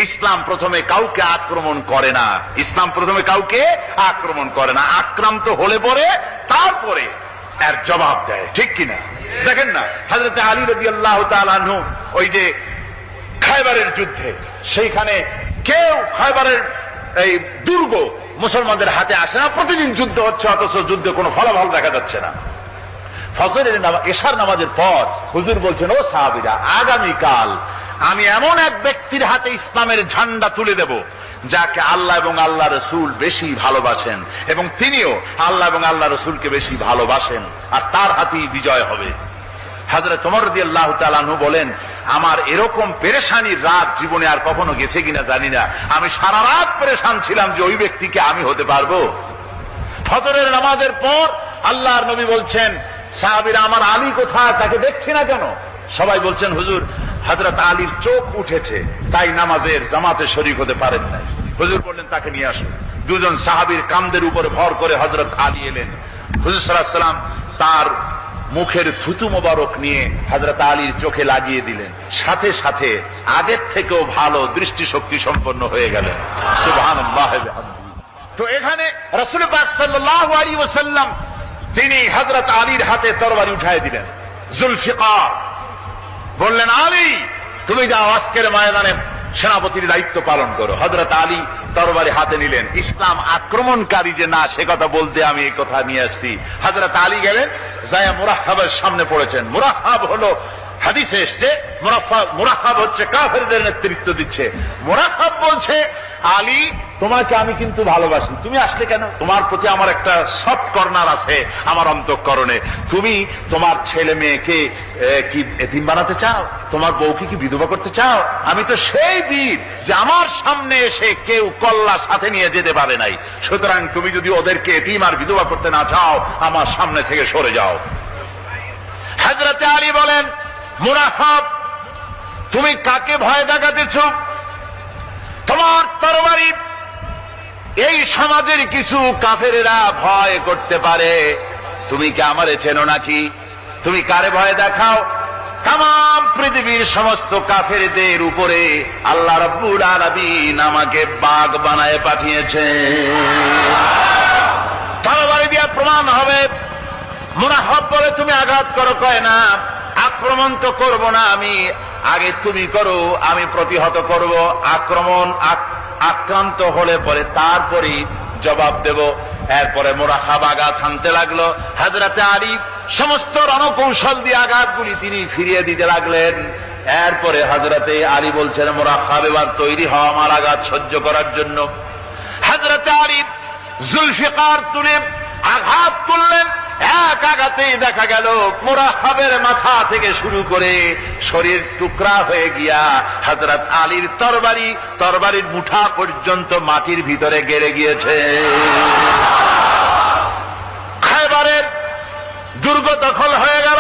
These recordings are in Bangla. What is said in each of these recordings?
ইসলাম প্রথমে কাউকে আক্রমণ করে না, ইসলাম প্রথমে কাউকে আক্রমণ করে না, আক্রান্ত হলে পরে তারপরে এর জবাব দেয়, ঠিক কিনা? দেখেন না হযরত আলী রাদিয়াল্লাহু তাআলা আনহু ওই যে খায়বারের যুদ্ধে, সেইখানে কেউ খায়বারের এই দুর্গ মুসলমানদের হাতে আসে না, প্রতিদিন যুদ্ধ হচ্ছে, অথচ যুদ্ধে কোনো ফলাফল দেখা যাচ্ছে না। ফজরের এশার নামাজের পর হুজুর বলছেন, ও সাহাবীরা, আগামীকাল আমি এমন এক ব্যক্তির হাতে ইসলামের ঝান্ডা তুলে দেব যাকে আল্লাহ এবং আল্লাহ রসুল বেশি ভালোবাসেন, এবং তিনিও আল্লাহ এবং আল্লাহ রসুলকে বেশি ভালোবাসেন, আর তার হাতেই বিজয় হবে। হযরত ওমর রাদিয়াল্লাহু তাআলা আনহু বলেন, আমার এরকম পেরেশানির রাত জীবনে আর কখনো গেছে কিনা জানি না, আমি সারা রাত পেরেশান ছিলাম যে ওই ব্যক্তিকে আমি হতে পারবো। ফজরের নামাজের পর আল্লাহর নবী বলছেন, সাহাবীরা, আমার আলী কোথায়, তাকে দেখছি না কেন? সবাই বলছেন, হুজুর, হযরত আলীর চোখ উঠেছে, তাই নামাজের জামাতে শরীক হতে পারেন না। হুজুর বললেন, তাকে নিয়ে আসুন। দুজন সাহাবীর কাঁধের উপরে ভর করে হযরত আলী এলেন। হুজুর সাল্লাল্লাহু আলাইহি ওয়াসাল্লাম তার মুখের থুতু মোবারক নিয়ে হযরত আলীর চোখে লাগিয়ে দিলেন, সাথে সাথে আগের থেকেও ভালো দৃষ্টিশক্তি সম্পন্ন হয়ে গেলেন। সুবহানাল্লাহ। তো এখানে রাসূল পাক সাল্লাল্লাহু আলাইহি ওয়াসাল্লাম তিনি হযরত আলীর হাতে তরবারি উঠায় দিলেন। জুলফিকার বললেন, আলী, তুমি যাও, আজকের ময়দানে সেনাপতির দায়িত্ব পালন করো। হযরত আলী তরবারি হাতে নিলেন। ইসলাম আক্রমণকারী যে না, সে কথা বলতে আমি এই কথা নিয়ে আসছি। হযরত আলী গেলেন, যায় মুরাহহাবের সামনে পড়েছেন। মুরাহহাব হলো, হাদিসে এসেছে, মুরাহহাব হচ্ছে কাফেরদের নেতৃত্ব দিচ্ছে। মুরাহহাব বলছে, আলী, তোমাকে আমি কিন্তু ভালোবাসি, তুমি আসলে কেন? তোমার প্রতি আমার একটা সফট কর্নার আছে আমার অন্তঃকরণে। তুমি তোমার ছেলে মেয়েকে কি এতিম বানাতে চাও? তোমার বউকে কি বিধবা করতে চাও? আমি তো সেই বীর যে আমার সামনে এসে কেউ কল্লা সাথে নিয়ে যেতে পারে নাই। সুতরাং তুমি যদি ওদেরকে এতিম আর বিধবা করতে না চাও, আমার সামনে থেকে সরে যাও। হযরত আলী বলেন, মুরাহহাব, তুমি কাকে ভয় দেখাতেছ? তোমার তরবারি এই সমাজের কিছু কাফেরেরা ভয় করতে পারে, তুমি কি আমারে চেনো নাকি? তুমি কারে ভয় দেখাও? তাম পৃথিবীর সমস্ত কাফেরদের উপরে আল্লাহ রাব্বুল আলামিন আমাকে বাগ বানায় পাঠিয়েছেন। তরবারি দিয়ে প্রমাণ হবে। মুরাহহাব বলে, তুমি আঘাত করো। কয় না, আক্রমণ তো করব না আমি, আগে তুমি করো, আমি প্রতিহত করব। আক্রান্ত হলে পরে তারপরে জবাব দেব। এরপরে মুরাহহাব আঘাত হানতে লাগলো। হযরতে আলী সমস্ত রণকৌশল দিয়ে আঘাতগুলি তিনি ফিরিয়ে দিতে লাগলেন। এরপরে হযরতে আলী বলছেন, মুরাহহাব, এবার তৈরি হও আমার আঘাত সহ্য করার জন্য। হযরতে আলী জুলফিকার তুলে আঘাত করলেন। এক আঘাতেই দেখা গেল মুরাহহাবের মাথা থেকে শুরু করে শরীর টুকরা হয়ে গিয়া হযরত আলীর তরবারির মুঠা পর্যন্ত মাটির ভিতরে গেড়ে গিয়েছে। খায়বারের দুর্গ দখল হয়ে গেল।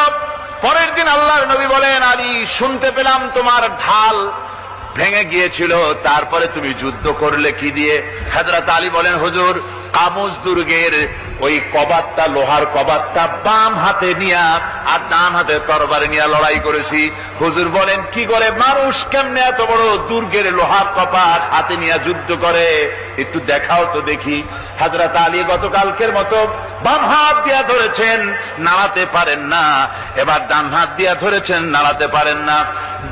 পরের দিন আল্লাহর নবী বলেন, আলী, শুনতে পেলাম তোমার ঢাল ভেঙে গিয়েছিল, তারপরে তুমি যুদ্ধ করলে কি দিয়ে? হযরত আলী বলেন, হুজুর, কামুজ দুর্গের ওই কবাটটা, লোহার কবাটটা বাম হাতে নিয়া আর ডান হাতে তরবারি নিয়ে লড়াই করেছি। হুজুর বলেন, কি করে? মানুষ কেমনে এত বড় দুর্গের লোহার কপাট হাতে নিয়ে যুদ্ধ করে? একটু দেখাও তো দেখি। হযরত আলী গতকালকের মতো বাম হাত দিয়া ধরেছেন, নাড়াতে পারেন না। এবার ডান হাত দিয়া ধরেছেন, নাড়াতে পারেন না।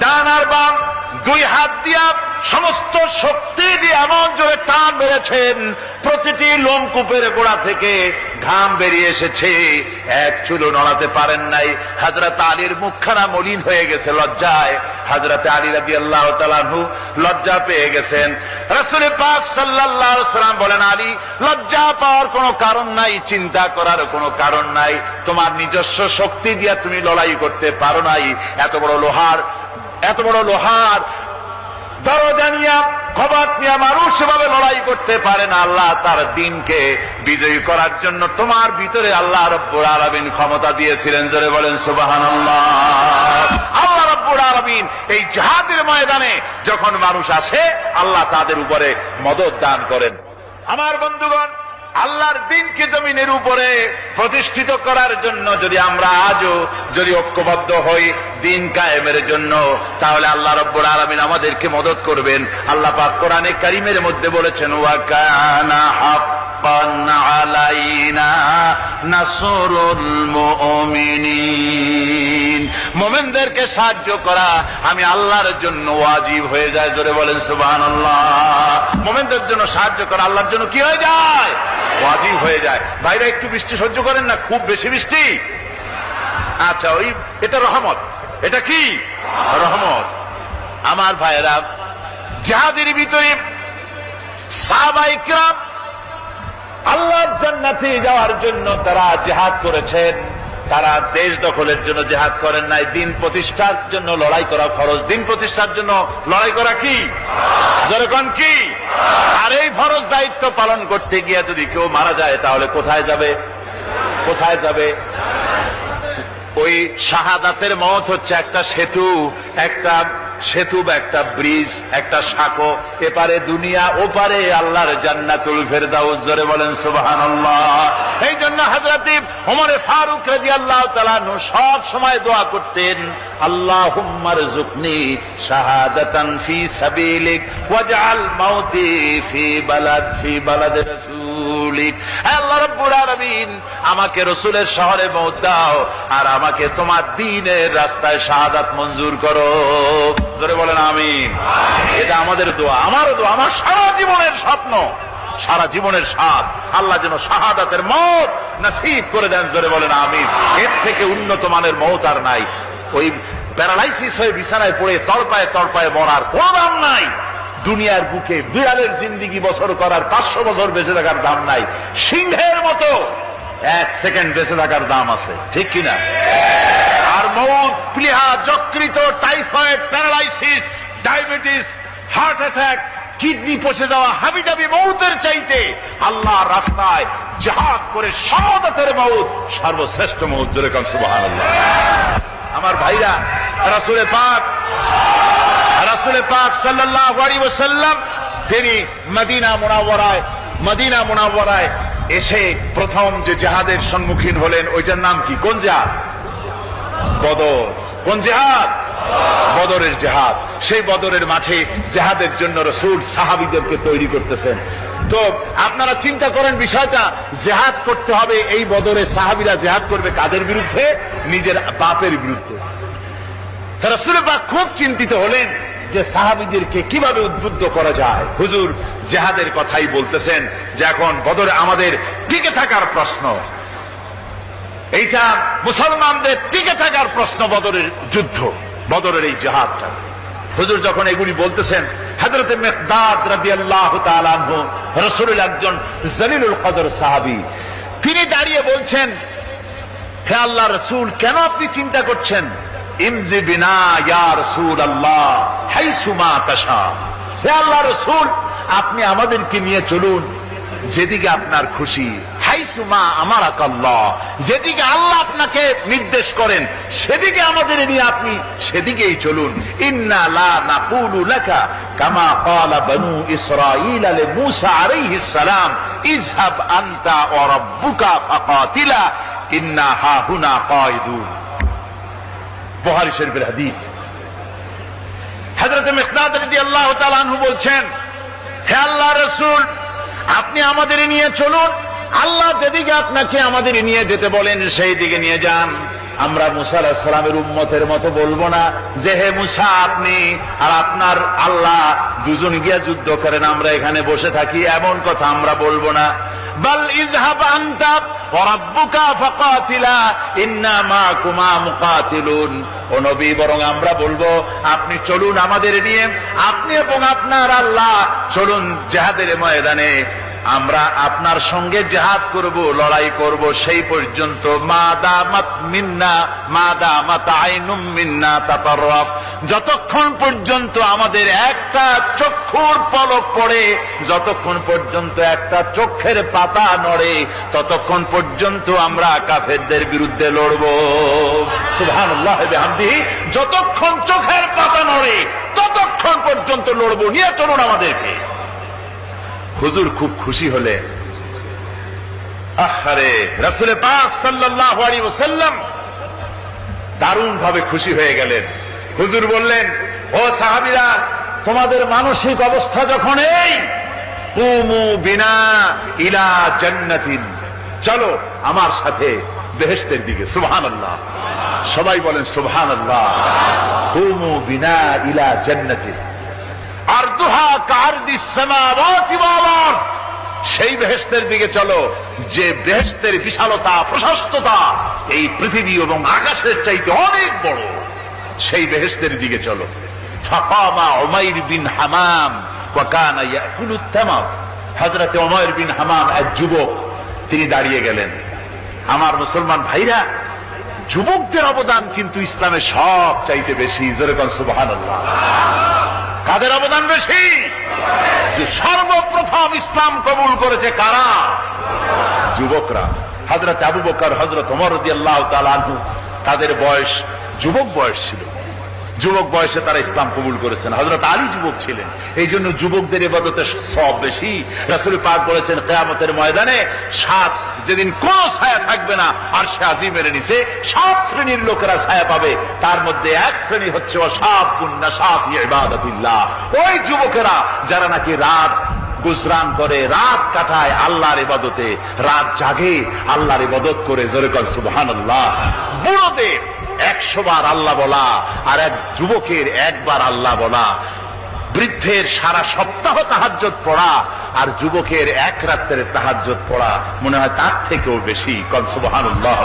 ডান আর বাম দুই হাত দিয়া সমস্ত শক্তি দিয়ে এমন জোরে টান মেরেছেন, প্রতিটি লোমকূপের গোড়া থেকে ঘাম বেরিয়ে এসেছে, এক চুলও নড়াতে পারেন নাই। হযরত আলীর মুখখানা মলিন হয়ে গেছে লজ্জায়। হযরত আলী রাদিয়াল্লাহু তাআলা আনহু লজ্জা পেয়ে গেছেন। রাসূল পাক সাল্লাল্লাহু আলাইহি ওয়াসাল্লাম বলেন, আলী, লজ্জা পাওয়ার কোনো কারণ নাই, চিন্তা করার কোনো কারণ নাই। তোমার নিজস্ব শক্তি দিয়া তুমি লড়াই করতে পারো নাই। এত বড় লোহার দরজা নিয়া, কবাট নিয়া মানুষ সেভাবে লড়াই করতে পারে না। আল্লাহ তার দ্বীনকে বিজয়ী করার জন্য তোমার ভিতরে আল্লাহ রাব্বুল আলামিন ক্ষমতা দিয়েছিলেন। জোরে বলেন সুবহানাল্লাহ। আল্লাহ রাব্বুল আলামিন এই জিহাদের ময়দানে যখন মানুষ আসে, আল্লাহ তাদের উপরে মদদ দান করেন। আমার বন্ধুগণ, আল্লাহর দ্বীনকে জমিনের উপরে প্রতিষ্ঠিত করার জন্য যদি আমরা আজও যদি ঐক্যবদ্ধ হই দ্বীন কায়েমের জন্য, তাহলে আল্লাহ রাব্বুল আলামিন আমাদেরকে মদত করবেন। আল্লাহ পাক কোরআনে কারীমের মধ্যে বলেছেন, ওয়া কানা হাক্কান আলাইনা নাসরুল মুমিনিন, মুমিনদেরকে সাহায্য করা আমি আল্লাহর জন্য ওয়াজিব হয়ে যায়। জোরে বলেন সুবহানাল্লাহ। মুমিনদের জন্য সাহায্য করা আল্লাহর জন্য কি হয়ে যায়? ওয়াজিব হয়ে যায়। ভাইরা একটু বৃষ্টি সহ্য করেন না, খুব বেশি বৃষ্টি। আচ্ছা, ওই এটা রহমত। এটা কি রহমত? আমার ভাইরা, জিহাদের ভিতরে সাহাবায়ে কিরাম আল্লাহর জান্নাতে যাওয়ার জন্য তারা জিহাদ করেছেন। তারা দেশ দখলের জন্য জিহাদ করেন নাই, দ্বীন প্রতিষ্ঠার জন্য লড়াই করা ফরজ। দ্বীন প্রতিষ্ঠার জন্য লড়াই করা কি? যেরকম কি? আর এই ফরজ দায়িত্ব পালন করতে গিয়ে যদি কেউ মারা যায়, তাহলে কোথায় যাবে? কোথায় যাবে? ওই শাহাদাতের মওত হচ্ছে একটা সেতু, একটা সেতু বা একটা ব্রিজ, একটা সাঁকো, এপারে দুনিয়া, ওপারে আল্লাহর জান্নাতুল ফেরদাউস। জোরে বলেন সুবহানাল্লাহ। এই জন্য হযরত ওমর ফারুক রাদিয়াল্লাহু তাআলা আনহু সব সময় দোয়া করতেন, আল্লাহুম্মা রযুকনি শাহাদাতান ফি সাবিলিক ওয়াজআল মাউতি ফি বালাদি রাসূলিক। আল্লাহ রাব্বুল আলামিন, আমাকে রাসূলের শহরে মওত দাও, আর আমাকে তোমার দ্বীনের রাস্তায় শাহাদাত মঞ্জুর করো। জোরে বলেন আমিন। এটা আমাদের দোয়া, আমারও দোয়া, আমার সারা জীবনের স্বপ্ন, সারা জীবনের স্বাদ, আল্লাহ যেন শাহাদাতের মওত নসিব করে দেন। জোরে বলেন আমিন। এর থেকে উন্নত মানের মওত আর নাই। ওই প্যারালাইসিস হয়ে বিছানায় পড়ে তড়পায় তড়পায় মরার কোন দাম নাই। দুনিয়ার বুকে বিড়ালের জিন্দিগি বছর করার 500 বছর বেঁচে থাকার দাম নাই। সিংহের মতো 1 সেকেন্ড বেঁচে থাকার দাম আছে, ঠিক কিনা? আর মওত, প্লীহা, যকৃত, typhoid, paralysis, diabetes, heart attack, kidney পচে যাওয়া, হাবিজাবি মওতের চাইতে আল্লাহর রাস্তায় জিহাদ করে শাহাদাতের মওত সর্বশ্রেষ্ঠ মওত। জোরে বলেন সুবহানাল্লাহ। আমার ভাইরা, রাসূল পাক সাল্লাল্লাহু আলাইহি ওয়াসাল্লাম তিনি মদিনা মুনাওয়ারায় এসে প্রথম যে জিহাদের সম্মুখীন হলেন, ওইটার নাম কি? কোন জিহাদ? বদর। কোন জিহাদ? বদরের জিহাদ। সেই বদরের মাঠে জিহাদের জন্য রাসূল সাহাবীদেরকে তৈরি করতেছেন। তো আপনারা চিন্তা করেন বিষয়টা, জিহাদ করতে হবে। এই বদরে সাহাবীরা জিহাদ করবে কাদের বিরুদ্ধে? নিজের বাপের বিরুদ্ধে। রাসূল পাক খুব চিন্তিত হলেন যে সাহাবীদেরকে কিভাবে উদ্বুদ্ধ করা যায়। হুজুর জিহাদের কথাই বলতেছেন যে এখন বদরে আমাদের টিকে থাকার প্রশ্ন, এইটা মুসলমানদের টিকে থাকার প্রশ্ন, বদরের যুদ্ধ, বদরের এই জিহাদটা। হুজুর যখন এগুলি বলতেছেন, হযরত মিকদাদ রাদিয়াল্লাহু তাআলা আনহু, রাসূলের একজন জলিলুল কদর সাহাবী, তিনি দাঁড়িয়ে বলছেন, হে আল্লাহর রাসূল, কেন আপনি চিন্তা করছেন? ইমজি বিনা ইয়া রাসূলুল্লাহ হাইসুমা তাশা। হে আল্লাহর রাসূল, আপনি আমাদেরকে নিয়ে চলুন যেদিকে আপনার খুশি। হাইসুমা আমারাকাল্লাহ, যেদিকে আল্লাহ আপনাকে নির্দেশ করেন সেদিকে আমাদের নিয়ে আপনি সেদিকেই চলুন। ইন্না লা নাকুলু লাকা কামা ক্বালা বনু ইসরাঈল লিমূসা আলাইহিস সালাম ইযহাব আনতা ওয়া রাব্বুকা ফাকাতিলা ইন্না হাহুনা কায়িদুন। বুখারী শরীফের হাদিস। হযরত মিকদাদ রাদিয়াল্লাহু তাআলা আনহু বলছেন, হে আল্লাহর রাসূল, আপনি আমাদের নিয়ে চলুন, আল্লাহ যেদিকে আপনাকে আমাদের নিয়ে যেতে বলেন সেই দিকে নিয়ে যান। আমরা মুসা আলাইহিস সালামের উম্মতের মতো বলবো না যে হে মুসা আপনি আর আপনার আল্লাহ দুজন গিয়া যুদ্ধ করেন, আমরা এখানে বসে থাকি, এমন কথা আমরা বলবো না। বাল ইযহাব আনতা ওয়া রাব্বুকা ফাকাতিলা ইন্না মাকুমা মুকাতিলুন। ও নবী, বরং আমরা বলবো আপনি চলুন আমাদের নিয়ে, আপনি এবং আপনার আল্লাহ চলুন জিহাদের ময়দানে, আমরা আপনার সঙ্গে জিহাদ করব, লড়াই করব সেই পর্যন্ত। মাদামাত মিন্না মাদামাত আইনুম মিন্না তাতাররাফ, যতক্ষণ পর্যন্ত আমাদের একটা চক্ষুর পলক পড়ে, যতক্ষণ পর্যন্ত একটা চোখের পাতা নড়ে, ততক্ষণ পর্যন্ত আমরা কাফেরদের বিরুদ্ধে লড়ব। সুবহানাল্লাহ ওয়া বিহামদিহি। যতক্ষণ চোখের পাতা নড়ে ততক্ষণ পর্যন্ত লড়ব, নিয়ে চলুন আমাদেরকে। হুজুর খুব খুশি হলেন। আহারে রাসূল পাক সাল্লাল্লাহু আলাইহি ওয়াসাল্লাম দারুণ ভাবে খুশি হয়ে গেলেন। হুজুর বললেন, ও সাহাবীরা, তোমাদের মানসিক অবস্থা যখন এই, কুমু বিনা ইলা জান্নাতিন, চলো আমার সাথে বেহেশতের দিকে। সুবহানাল্লাহ, সবাই বলেন সুবহানাল্লাহ। কুমু বিনা ইলা জান্নাতিন আরদুহা কারদিস সামাওয়াতি ওয়াল আরদ, সেই বেহেশতের দিকে চলো যে বেহেশতের বিশালতা প্রশস্ততা এই পৃথিবী এবং আকাশের চাইতে অনেক বড়, সেই বেহেশতের দিকে চলো। ফাকামা উমাইর বিন হামাম ওয়া কানা ইয়াকুলুত তামার, হযরত উমাইর বিন হামাম এক যুবক, তিনি দাঁড়িয়ে গেলেন। আমার মুসলমান ভাইরা, যুবকদের অবদান কিন্তু ইসলামে সব চাইতে বেশি। জোরে কোন সুবহানাল্লাহ। কাদের অবদান বেশি? যে সর্বপ্রথম ইসলাম কবুল করেছে কারা? যুবকরা। হযরত আবু বকর, হযরত ওমর রাদিয়াল্লাহু তাআলা আনহু, তাদের বয়স যুবক বয়স ছিল, যুবক বয়সে তারা ইসলাম কবুল করেছেন। হযরত আলী যুবক ছিলেন, এই জন্য যুবকদের ইবাদতের সওয়াব বেশি। রাসূল পাক বলেছেন, কিয়ামতের ময়দানে যেদিন কোন ছায়া থাকবে না আরশে আজিমের নিচে 7 শ্রেণীর লোকেরা ছায়া পাবে। তার মধ্যে এক শ্রেণী হচ্ছে ওয়াশাবুন নাশা ফি ইবাদাতিল্লাহ, ওই যুবকেরা যারা নাকি রাত গুজরান করে, রাত কাটায় আল্লাহর ইবাদতে, রাত জাগে আল্লাহর ইবাদত করে। জোরে কর সুবহানাল্লাহ। বুড়োদের 100 বার আল্লাহ বলা আর এক যুবকের একবার আল্লাহ বলা, বৃদ্ধের সারা সপ্তাহ তাহাজ্জুদ পড়া আর যুবকের এক রাতের তাহাজ্জুদ পড়া মনে হয় তার থেকেও বেশি। কন সুবহানাল্লাহ।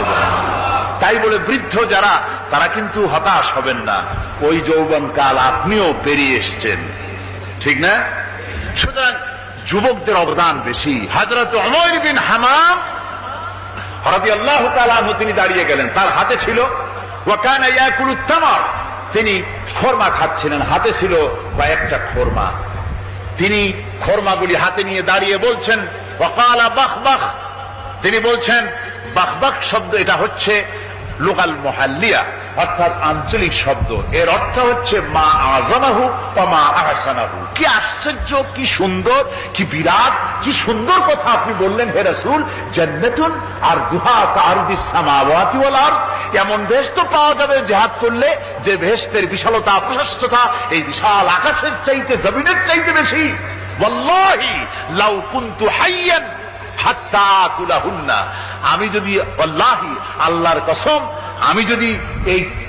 তাই বলে বৃদ্ধ যারা, তারা কিন্তু হতাশ হবেন না। ওই যৌবনকাল আপনিও পেরিয়ে এসছেন, ঠিক না? সুতরাং যুবকদের অবদান বেশি। হযরত উমাইর বিন হামাম রাদিয়াল্লাহু তাআলা আনহু, তিনি দাঁড়িয়ে গেলেন। তার হাতে ছিল ওয়া কানা ইয়াকুলুত তামার, তিনি খোরমা খাচ্ছিলেন, হাতে ছিল কয়েকটা খোরমা। তিনি খোরমাগুলি হাতে নিয়ে দাঁড়িয়ে বলছেন, ওয়া ক্বালা বাখবাখ, তিনি বলছেন, বাখবাখ শব্দ এটা হচ্ছে লোকাল মুহাল্লিয়া, অর্থাৎ আঞ্চলিক শব্দ। এর অর্থ হচ্ছে মা আযামাহু ওয়া মা আহসানাহু। কি আশ্চর্য, কি সুন্দর, কি বিরাট, কি সুন্দর কথা আপনি বললেন হে রাসূল। জান্নাতুন আরদুহা কারদিস সামাওয়াতি ওয়াল আরদ, এমন বেহেশত পাওয়া যাবে জিহাদ করলে যে বেহেশতের বিশালতা প্রশস্ততা এই বিশাল আকাশের চাইতে, জমিনের চাইতে বেশি। ওয়াল্লাহি লাউ কুনতু হাইয়ান হাত্তা আকুলাহুন্না, আমি যদি, ওয়াল্লাহি আল্লাহর কসম, আমি যদি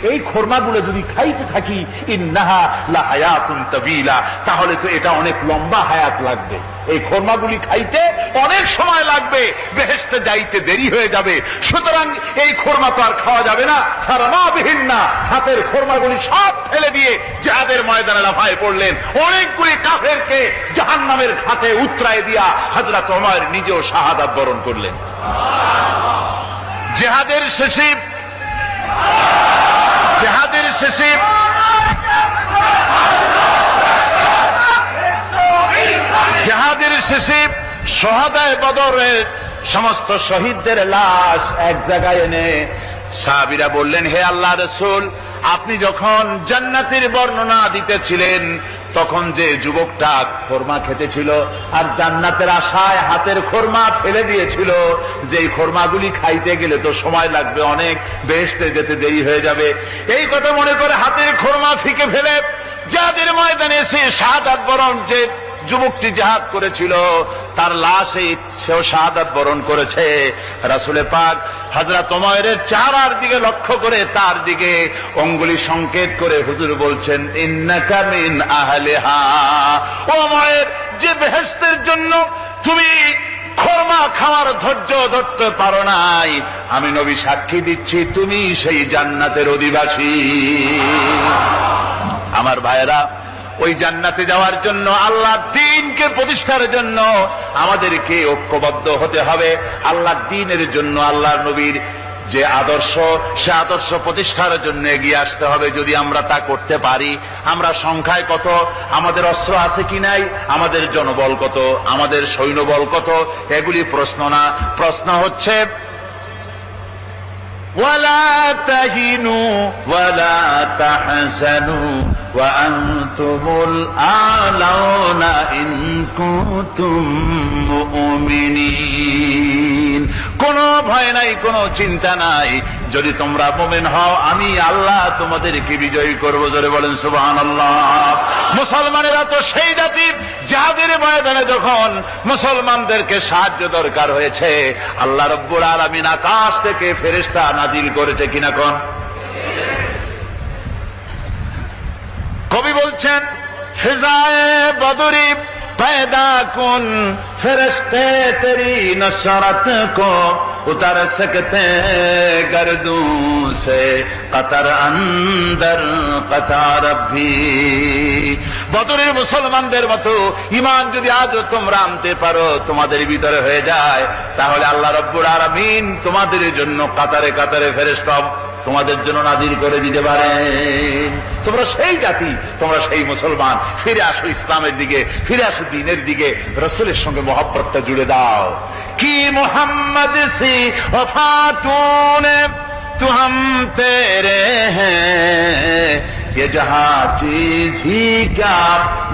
এই খোরমাগুলো যদি খাইতে থাকি, ইন্নাহা লা হায়াতুন তাবিলা, তাহলে তো এটা অনেক লম্বা হায়াত লাগবে। এই খোরমাগুলি খাইতে অনেক সময় লাগবে, বেহেশতে যাইতে দেরি হয়ে যাবে। সুতরাং এই খোরমা তো আর খাওয়া যাবে না। ফারমাবিহিন না, হাতের খোরমাগুলি সব ফেলে দিয়ে জিহাদের ময়দানে লাফায় পড়লেন। অনেকগুলি কাফেরকে জাহান্নামের ঘাটে উতরায় দিয়া হযরত ওমর নিজেও শাহাদাত বরণ করলেন। জিহাদের শেষে শহাদায়ে বদরের সমস্ত শহীদদের লাশ এক জায়গায় এনে সাহাবীরা বললেন, হে আল্লাহর রাসূল, আপনি যখন জান্নাতের বর্ণনা দিতেছিলেন তখন যে যুবকটা খোরমা খেতেছিল আর জান্নাতের আশায় হাতের খোরমা ফেলে দিয়েছিল, যে এই খোরমাগুলি খাইতে গেলে তো সময় লাগবে অনেক, বেহেশতে যেতে দেরি হয়ে যাবে, এই কথা মনে করে হাতের খোরমা ফিকে ফেলে জিহাদের ময়দানে এসে শাহাদাত বরণ, যে যুবকটি জিহাদ করেছিল তার লাশে সেও শাহাদাত বরণ করেছে। রাসূল পাক হযরত ওমরের চেহারার দিকে লক্ষ্য করে তার দিকে অঙ্গুলি সংকেত করে হুজুর বলছেন, ইন্নাকা মিন আহলিহা, ওমর, যে বেহেশতের জন্য তুমি খোরমা খাওয়ার ধৈর্য ধরতে পারো নাই, আমি নবী সাক্ষী দিচ্ছি তুমি সেই জান্নাতের অধিবাসী। আমার ভাইয়েরা, ওই জান্নাতে যাওয়ার জন্য, আল্লাহ দ্বীনকে প্রতিষ্ঠার জন্য আমাদেরকে ঐক্যবদ্ধ হতে হবে। আল্লাহ দ্বীনের জন্য আল্লাহর নবীর যে আদর্শ, সে আদর্শ প্রতিষ্ঠার জন্য এগিয়ে আসতে হবে। যদি আমরা তা করতে পারি, আমরা সংখ্যায় কত, আমাদের অস্ত্র আছে কি নাই, আমাদের জনবল কত, আমাদের সৈন্যবল কত, এগুলি প্রশ্ন না। প্রশ্ন হচ্ছে ولا تهنوا ولا تحزنوا وأنتم الأعلون إن كنتم مؤمنين। কোনো ভয় নাই, কোনো চিন্তা নাই। যদি তোমরা মুমিন হও, আমি আল্লাহ তোমাদেরকে বিজয়ী করব। জোরে বলেন সুবহানাল্লাহ। মুসলমানেরা তো সেই জাতি, যাদের ময়দানে যখন মুসলমানদেরকে সাহায্য দরকার হয়েছে, আল্লাহ রাব্বুল আলামিন আকাশ থেকে ফেরেশতা নাজিল করেছে কিনা কোন? কবি বলছেন, ফিজায়ে বদরি पैदा कुन फरिश्ते तेरी नसरत को उतर सकते गर्दों से कतर अंदर कतार भी। বদরের মুসলমানদের মতো ঈমান যদি আজও তোমরা আনতে পারো, তোমাদের ভিতরে হয়ে যায়, তাহলে আল্লাহ রাব্বুল আলামিন তোমাদের জন্য কাতারে কাতারে ফেরেশতা তোমাদের জন্য নাজিল করে দিতে পারেন। তোমরা সেই জাতি, তোমরা সেই মুসলমান। ফিরে আসো ইসলামের দিকে, ফিরে আসো দ্বীনের দিকে, রাসূলের সঙ্গে মহব্বতটা জুড়ে দাও। কি মুহাম্মদ সি ওফাতুনে তু হাম তেরে হ্যাঁ, ये जहां चीज ही क्या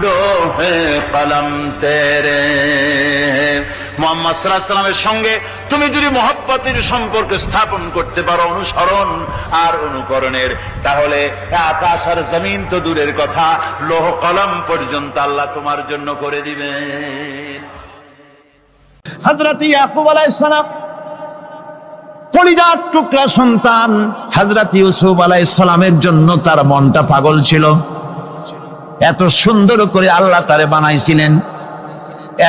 लोहे कलम तेरे। মুহাম্মদ সাল্লাল্লাহু আলাইহি ওয়াসাল্লামের সঙ্গে তুমি যদি মহব্বতের সম্পর্ক স্থাপন করতে পারো, অনুসরণ আর অনুকরণের, তাহলে আকাশ আর জমিন তো দূরের কথা, লৌহ কলম পর্যন্ত আল্লাহ তোমার জন্য করে দিবেন। হযরত ইয়াকুব আলাইহিস সালাম কলিজার টুকরা সন্তান হযরত ইউসুফ আলাইহিস সালামের জন্য তার মনটা পাগল ছিল। এত সুন্দর করে আল্লাহ তারে বানাইছিলেন,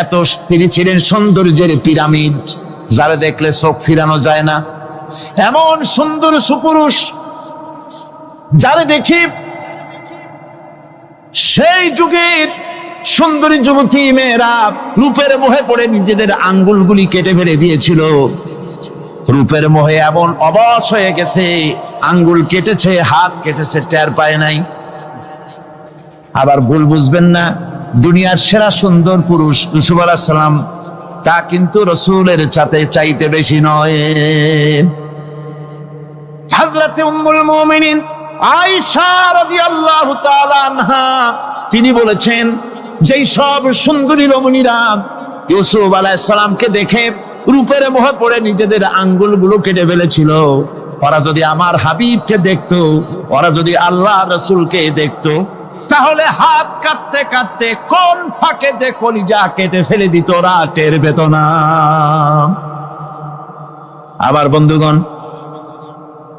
এত তিনি ছিলেন সৌন্দর্যের পিরামিড, যারা দেখলে চোখ ফিরানো যায় না। এমন সুন্দর সুপুরুষ যারা দেখি সেই যুগের সুন্দরী যুবতী মেয়েরা রূপের মোহে পড়ে নিজেদের আঙ্গুলগুলি কেটে ফেলে দিয়েছিল। রূপের মোহে এমন অবশ হয়ে গেছে, আঙ্গুল কেটেছে, হাত কেটেছে, টের পায় নাই। আবার ভুল বুঝবেন না, দুনিয়ার সেরা সুন্দর পুরুষ ইউসুফ আলাইহিস সালাম, তা কিন্তু রাসূলের চাইতে বেশি নয়। হযরত উম্মুল মুমিনিন আয়েশা রাদিয়াল্লাহু তাআলা আনহা তিনি বলেছেন, যেই সব সুন্দরী রমণীরা ইউসুফ আলাইহিস সালামকে দেখে রূপের মোহে পড়ে নিজেদের আঙ্গুলগুলো কেটে ফেলেছিল, ওরা যদি আমার হাবিবকে দেখতো, ওরা যদি আল্লাহ রাসূলকে দেখতো, তাহলে হাত কাটতে কাটতে কোন ফাঁকে দিয়ে কলিজা কেটে ফেলে দিত, ওরা টের পেত না। আবার বন্ধুগণ,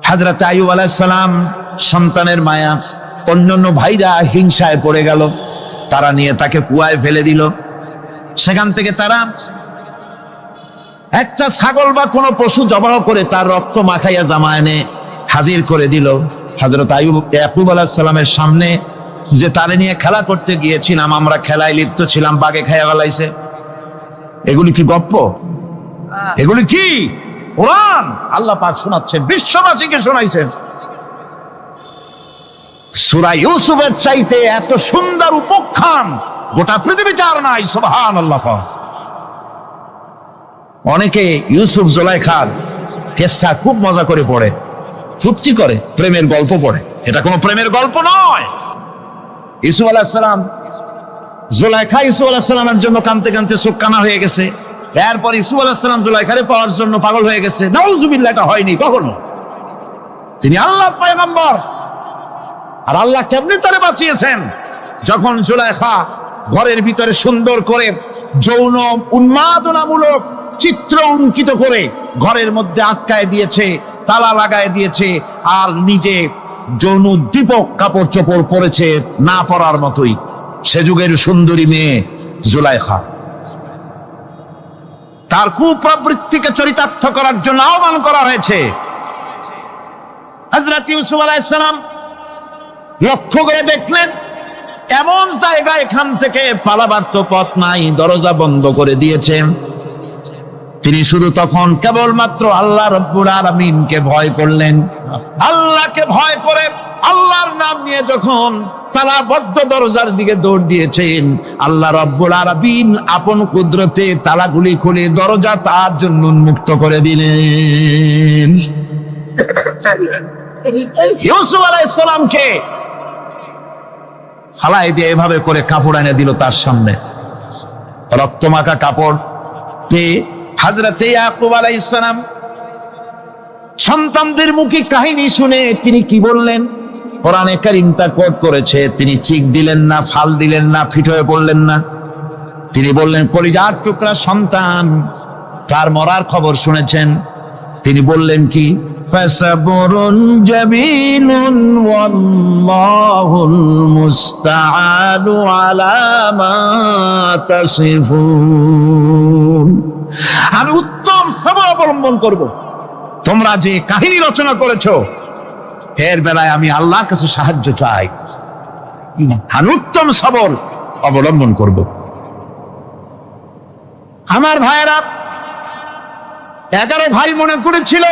হযরত আইয়ুব আলাইহিস সালাম সন্তানের মায়া, অন্যান্য ভাইরা হিংসায় পড়ে গেল, তারা নিয়ে তাকে কুয়ায় ফেলে দিল। সেখান থেকে তারা একটা ছাগল বা কোনো পশু জবাহ করে তার রক্ত মাখাইয়া জামা এনে হাজির করে দিল হযরত ইয়াকুব আলাইহিস সালামের সামনে, যে তারে নিয়ে খেলা করতে গিয়েছিলাম, আমরা খেলায় লিপ্ত ছিলাম, বাগে খাইয়া ফেলাইছে। এগুলি কি গপ্প? এগুলি কি কোরআন? আল্লাহ পাক শোনাচ্ছেন, বিশ্ববাসীকে শোনাইছেন। সূরা ইউসুফের চাইতে এত সুন্দর উপাখ্যান গোটা পৃথিবীতে আর নাই। সুবহানাল্লাহ। অনেকে ইউসুফ জুলাইখার কিসসা খুব মজা করে পড়ে, ফুর্তি করে, প্রেমের গল্প পড়ে। এটা কোনো প্রেমের গল্প নয়। ইউসুফ আলাইহিস সালাম, জুলাইখা ইউসুফ আলাইহিস সালামের জন্য কাঁদতে কাঁদতে চোখ কানা হয়ে গেছে। এরপর ইউসুফ আলাইহিস সালাম জুলাইখারে পাওয়ার জন্য পাগল হয়ে গেছে। নাউজুবিল্লাহ, এটা হয়নি কখনো। তিনি আল্লাহর পয়গম্বর, আর আল্লাহ কেমনি তারে বাঁচিয়েছেন, যখন জুলাইখা ঘরের ভিতরে সুন্দর করে যৌন উন্মাদনামূলক চিত্র অঙ্কিত করে ঘরের মধ্যে আটকায় দিয়েছে, তালা লাগায় দিয়েছে, আর নিজে যৌন উদ্দীপক কাপড় চোপড় পরেছে না পরার মতোই। সে যুগের সুন্দরী মেয়ে জুলাইখা, তার কুপ্রবৃত্তিকে চরিতার্থ করার জন্য আহ্বান করা হয়েছে। হযরত ইউসুফ আলাইহিস সালাম লক্ষ্য করে দেখলেন এমন জায়গা, এখান থেকে পালাবার তো পথ নাই, দরজা বন্ধ করে দিয়েছেন। তিনি শুধু তখন কেবলমাত্র আল্লাহ রাব্বুল আলামিনকে ভয় করলেন। আল্লাহকে ভয় করে আল্লাহর নাম নিয়ে যখন তালাবদ্ধ দরজার দিকে দৌড় দিয়েছেন, আল্লাহ রাব্বুল আলামিন আপন কুদরতে তালাগুলি খুলে দরজা তার জন্য উন্মুক্ত করে দিলেন। ইউসুফ আলাইহিস সালামকে হালাই দিয়ে এভাবে করে কাপড় এনে দিল তার সামনে, রক্তমাখা কাপড় পেয়ে হযরতে ইয়াকুব আলাইহিস সালাম সন্তানদের মুখে কাহিনী শুনে তিনি কি বললেন? কোরআনে কারীম তা কোট করেছে, তিনি চিক দিলেন না, ফাল দিলেন না, ফিট হয়ে পড়লেন না। তিনি বললেন, কলিজার টুকরা সন্তান তার মরার খবর শুনেছেন। তিনি বললেন কি? ফাসাবরুন জামিলুন ওয়াল্লাহুল মুস্তাআনু আলা মা তাসিফুন। আমি উত্তম সবর অবলম্বন করব। তোমরা যে কাহিনী রচনা করেছো এর বেলায় আমি আল্লাহর কাছে সাহায্য চাই, আমি উত্তম সবর অবলম্বন করব। আমার ভাইয়েরা, 11 ভাই মনে করেছিল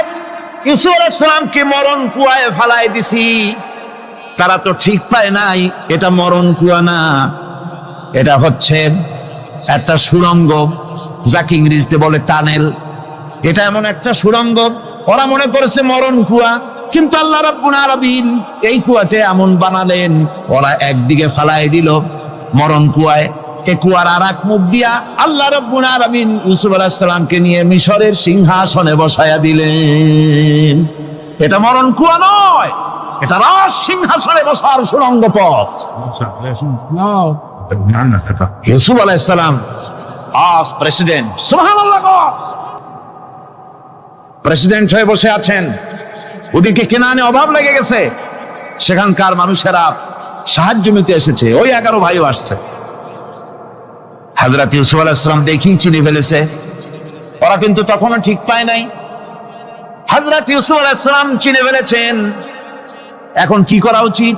ইউসুফ আলাইহিস সালামকে মরণ কুয়ায় ফালাই দিছি। তারা তো ঠিক পায় নাই এটা মরণ কুয়া না, এটা হচ্ছে একটা সুড়ঙ্গ, যাকে ইংরেজিতে বলে টানেল। এটা এমন একটা সুড়ঙ্গ, ওরা মনে করেছে মরণ কুয়া, কিন্তু আল্লাহ রাব্বুল আলামিন এই কুয়াতে এমন বানালেন, ওরা একদিকে ফালাই দিল মরণ কুয়ায়, এই কুয়ার আর এক মুখ দিয়া আল্লাহ রাব্বুল আলামিন ইউসুফ আলাইহিস সালামকে নিয়ে মিশরের সিংহাসনে বসায়া দিলেন। এটা মরণ কুয়া নয়, এটা রাজ সিংহাসনে বসার সুড়ঙ্গ পথ। ইউসুফ আলাইহিস সালাম আজ প্রেসিডেন্ট, সুবহানাল্লাহ, প্রেসিডেন্ট হয়ে বসে আছেন। ওদিকে কেনানে অভাব লেগে গেছে, সেখানকার মানুষেরা সাহায্য নিতে এসেছে, ওই 11 ভাইও আসছে। হযরত ইউসুফ আলাইহিস সালাম দেখি চিনে ফেলেছে, ওরা কিন্তু তখনও ঠিক পায় নাই। হযরত ইউসুফ আলাইহিস সালাম চিনে ফেলেছেন, এখন কি করা উচিত?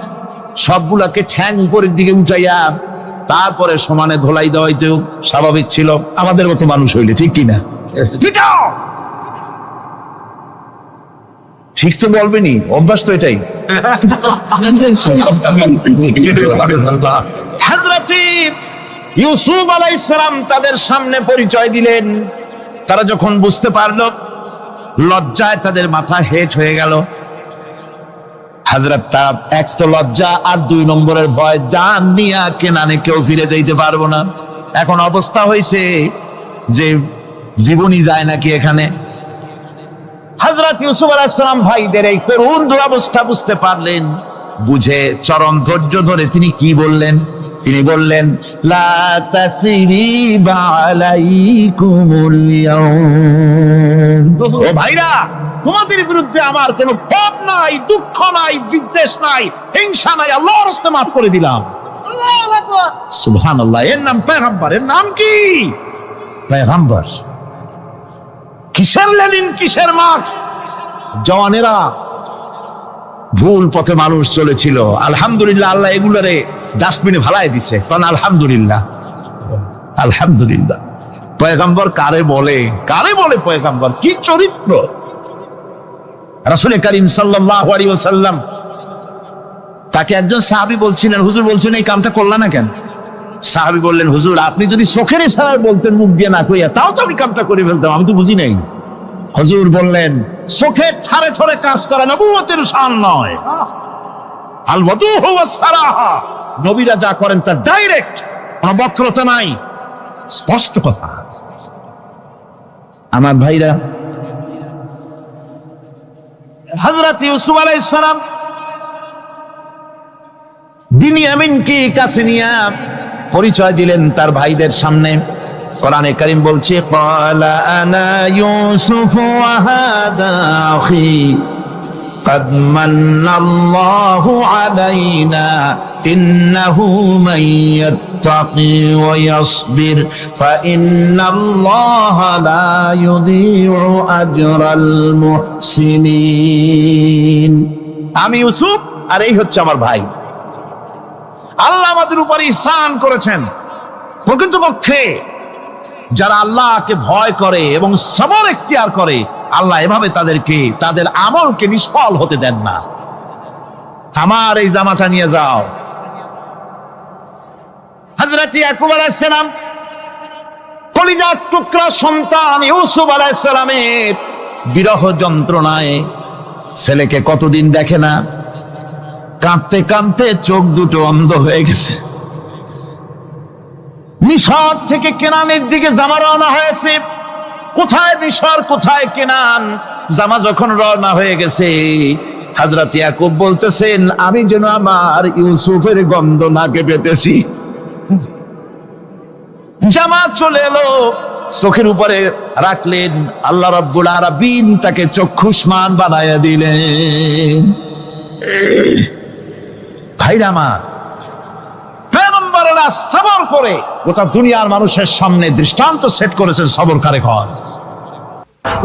সবগুলাকে ঠ্যাং উপরের দিকে উঠাইয়া তারপরে সমানে ধোলাই দেওয়াইতেও স্বাভাবিক ছিল, আমাদের মতো মানুষ হইলে, ঠিক কিনা? ঠিক তো বলবেনি, অভ্যাস তো এটাই। হযরত ইউসুফ আলাইহিস সালাম তাদের সামনে পরিচয় দিলেন। তারা যখন বুঝতে পারলো, লজ্জায় তাদের মাথা হেট হয়ে গেল। হযরত তার এক তো লজ্জা, আর 2 নম্বরের ভয়, জান নিয়া কেনানে কেউ ফিরে যাইতে পারবো না। এখন অবস্থা হয়েছে যে জীবনই যায় নাকি এখানে। হযরত ইউসুফ আলাইহিস সালাম ভাইদের এই করুণ দুরবস্থা বুঝতে পারলেন, বুঝে চরম ধৈর্য ধরে তিনি কি বললেন? তিনি বললেন, লা তাসরিবা আলাইকুমুল ইয়াউম। ও ভাইরা, তোমাদের বিরুদ্ধে আমার কোনো পাপ নাই, দুঃখ নাই, বিদ্বেষ নাই, হিংসা নাই, আল্লাহর রাস্তে মাফ করে দিলাম। আল্লাহু আকবার, সুবহানাল্লাহ। এর নাম পয়গম্বর। এর নাম কি? পয়গম্বর। কিসের লেনিন, কিসের মার্কস? জওয়ানেরা, ভুল পথে মানুষ চলেছিল, আলহামদুলিল্লাহ আল্লাহ এগুলারে ডাস্টবিনে ভালাই দিছে, কারণ আলহামদুলিল্লাহ, আলহামদুলিল্লাহ। পয়গম্বর কারে বলে? কারে বলে পয়গম্বর? কি চরিত্র! রাসূল করিম সাল্লাল্লাহু আলাইহি ওয়াসাল্লাম তাকে একজন সাহাবী বলছিলেন, হুজুর বলছেন এই কামটা করলা না কেন? সাহাবী বললেন, হুজুর আপনি যদি চোখের ইশারায় বলতেন মুখ দিয়ে না কইয়া, তাও তো আমি কামটা করে ফেলতাম, আমি তো বুঝি নাই। হুজুর বললেন, চোখের ঠারে ঠারে কাজ করা নবুয়তের শান নয়। আল ওয়াদুহু ওয়াস সারাহা, নবীরা যা করেন তা ডাইরেক্ট, কোনো বক্রতা নাই, স্পষ্ট কথা। আমার ভাইরা, হযরত ইউসুফ আলাইহিস সালাম বিনিয়ামিনকে কাছে নিয়ে পরিচয় দিলেন তার ভাইদের সামনে। কোরআনে কারীম বলছে, ক্বালা আনা ইউসুফ ওয়া হাদা আখি قد من الله علينا إنه من يتقي ويصبر فإن الله لا يضيع أجر المحسنين। আমি ইউসুফ আর এই হচ্ছে আমার ভাই। আল্লাহ আমাদের উপর ইহসান করেছেন। প্রকৃতপক্ষে যারা আল্লাহকে ভয় করে এবং সবর এখতিয়ার করে, আল্লাহ এভাবে তাদেরকে, তাদের আমলকে নিষ্ফল হতে দেন না। আমার এই জামাটা নিয়ে যাও। হযরত ইয়াকুব আলাইহিস সালাম কলিজার টুকরা সন্তান ইউসুফ আলাইহিস সালামের বিরহ যন্ত্রণায় ছেলেকে কতদিন দেখে না, কাঁদতে কাঁদতে চোখ দুটো অন্ধ হয়ে গেছে। মিশর থেকে কেনানের দিকে জামা রওনা হয়েছে। কোথায় মিশর, কোথায় কেনান। জামা যখন রওনা হয়ে গেছে, হযরত ইয়াকুব বলতেছেন, আমি যেন আমার ইউসুফের গন্ধ নাকে পেতেছি। জামা চলে এলো, চোখের উপরে রাখলেন, আল্লাহ রাব্বুল আলামিন তাকে চক্ষুষ্মান বানায়া দিলেন। ভাইরা আমার, পয়গম্বরেরা সবর করে গোটা দুনিয়ার মানুষের সামনে দৃষ্টান্ত সেট করেছেন সবর কারে হয়।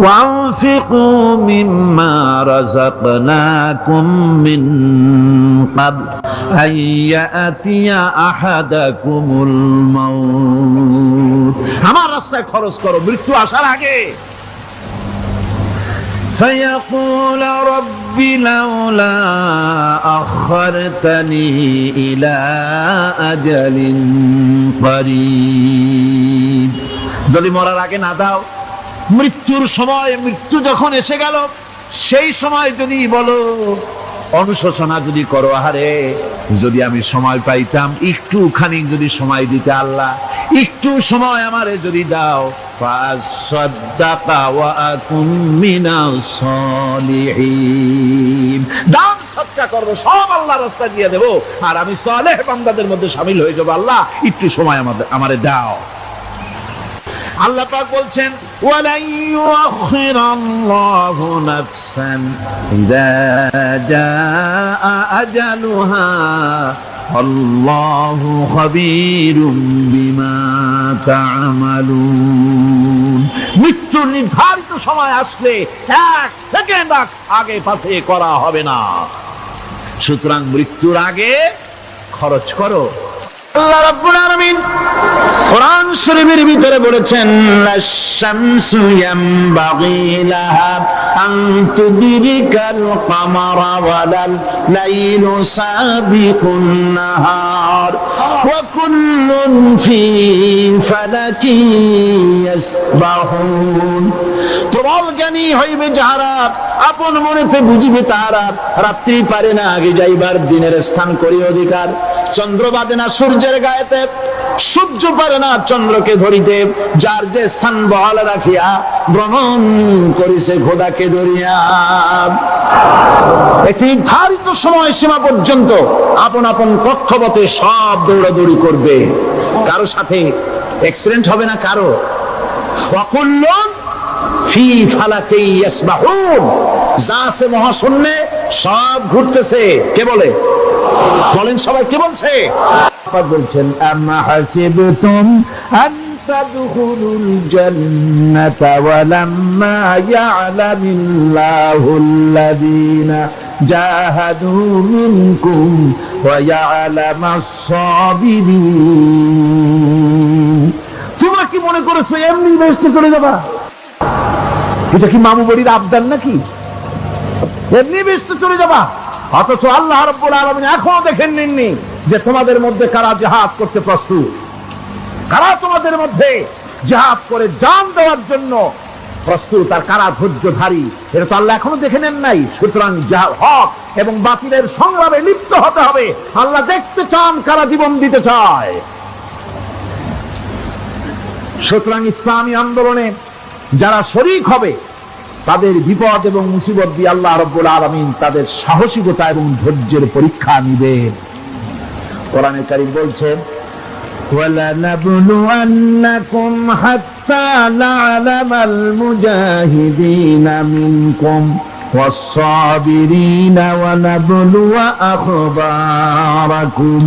وَأَنفِقُوا مِمَّا رَزَقْنَاكُم مِّن قَبْلِ أَن يَأْتِيَ أَحَدَكُمُ الْمَوْتُ, আমার রাস্তায় খরচ করো মৃত্যু আসার আগে। فَيَقُولَ رَبِّ لَوْلَا أَخَّرْتَنِي إِلَى أَجَلٍ قَرِيبٍ, যদি মরার আগে না দাও, মৃত্যুর সময়, মৃত্যু যখন এসে গেল, সেই সময় যদি বলো, অনুশোচনা যদি করো, আহারে যদি আমি সময় পাইতাম, একটু খানিক যদি সময় দিতে, আল্লাহ একটু সময় আমারে যদি দাও, ফাসাদ্দাকা ওয়া আকুম মিনাস সালিহিন, দান সদকা করব, সব আল্লাহর রাস্তায় দিয়ে দেব, আর আমি সালেহ বান্দাদের মধ্যে শামিল হয়ে যাব। আল্লাহ একটু সময় আমারে দাও। আল্লাহ পাক বলছেন, ওয়ালা ইউআখিরাল্লাহু নাফসান ইযা জাআ আজালুহা আল্লাহু খাবীরুম বিমা তা'মালুন, মৃত্যুর নির্ধারিত সময় আসলে এক সেকেন্ড আগে পাশে করা হবে না। সুতরাং মৃত্যুর আগে খরচ করো। আল্লাহ রাব্বুল আলামিন কোরআন শরীফের ভিতরে বলেছেন, লাশ-শামসু ইয়ামবাগি লাহা আন তুদরিকাল কামারা ওয়ালাল লাইলু সাবিকুন নাহার ওয়া কুল্লুন ফি ফালাকি ইয়াসবাহুন, প্রবল জ্ঞানী হইবে যাহারা, আপন মনেতে বুঝিবে তাহারা, রাত্রি পারে না আগে যাইবার, দিনের স্থান করি অধিকার। চন্দ্র বাদে না সূর্যের গায়েতে, সূর্য পারে না চন্দ্রকে ধরিতে, যার যে স্থান বহাল রাখিয়া ভ্রমণ করিছে খোদাকে ধরিয়া। একটি নির্ধারিত সময় সীমা পর্যন্ত আপন আপন কক্ষপথে সব দৌড়াদৌড়ি করবে, কারো সাথে অ্যাক্সিডেন্ট হবে না কারো। ওয়াকুল্লুন ফি ফালাকি ইয়াসবাহুন, যা আছে মহাশূন্যে সব ঘুরতেছে। কে বলে? বলেন সবাই, কে বলছে? বলছেন, আম্মা হাসিবতুম আন তাদখুলুল জান্নাতা ওয়া লাম্মা ইয়া'লামিল্লাহুল্লাযীনা জাহাদু মিনকুম ওয়া ইয়া'লামাস সাবিরিন। তোমরা কি মনে করেছো এমনি বেহেশতে চলে যাবা? এটা কি মামু বাড়ির আবদার নাকি? এমনি বেহেশতে চলে যাবা? অথচ আল্লাহ রাব্বুল আলামিন এখনো দেখেন নিননি যে তোমাদের মধ্যে কারা জিহাদ করতে প্রস্তুত, কারা তোমাদের মধ্যে জিহাদ করে জান দেওয়ার জন্য প্রস্তুত, আর কারা ধৈর্যধারী, এটা তো আল্লাহ এখনো দেখে নেন নাই। সুতরাং হক এবং বাতিলের সংগ্রামে লিপ্ত হতে হবে। আল্লাহ দেখতে চান কারা জীবন দিতে চায়। সুতরাং ইসলামী আন্দোলনে যারা শরীক হবে, তাদের বিপদ এবং মুসিবত দিয়ে আল্লাহ রাব্বুল আলামিন তাদের সাহসিকতা এবং ধৈর্যের পরীক্ষা নিবেন। কোরআনে কারীম বলছে, ওয়ালানাবলুয়ান্নাকুম হাত্তা না'লামাল মুজাহিদিনা মিনকুম ওয়াস-সাবিরিনা ওয়া নাবলুয়া আখবারাকুম,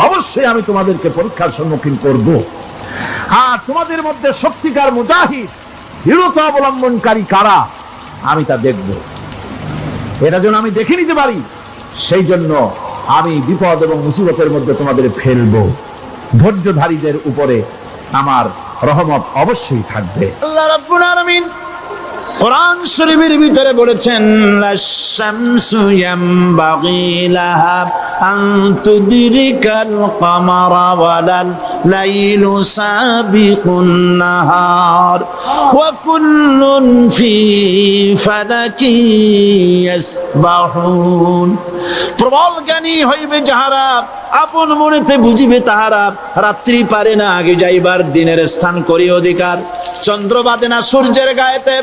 অবশ্যই আমি তোমাদেরকে পরীক্ষার সম্মুখীন করব, আর তোমাদের মধ্যে সত্যিকার মুজাহিদ, দৃঢ়তা অবলম্বনকারী কারা, আমি তা দেখব। এটা যেন আমি দেখে নিতে পারি, সেই জন্য আমি বিপদ এবং মুসিবতের মধ্যে তোমাদের ফেলবো। ধৈর্যধারীদের উপরে আমার রহমত অবশ্যই থাকবে। আল্লাহ রাব্বুল আলামিন কোরআন শরীফের ভিতরে বলেছেন, লাশ-শামসু ইয়ামবাগি লাহা আন তুদরিকাল কামারা ওয়ালাল লাইলু সাবিকুন নাহার ওয়া কুল্লুন ফি ফালাকি ইয়াসবাহুন, প্রবল জ্ঞানী হইবে যাহারা, আপন মনেতে বুঝিবে তাহারা, রাত্রি পারে না আগে যাইবার, দিনের স্থান করি অধিকার। চন্দ্র বাদে না সূর্যের গায়েতে,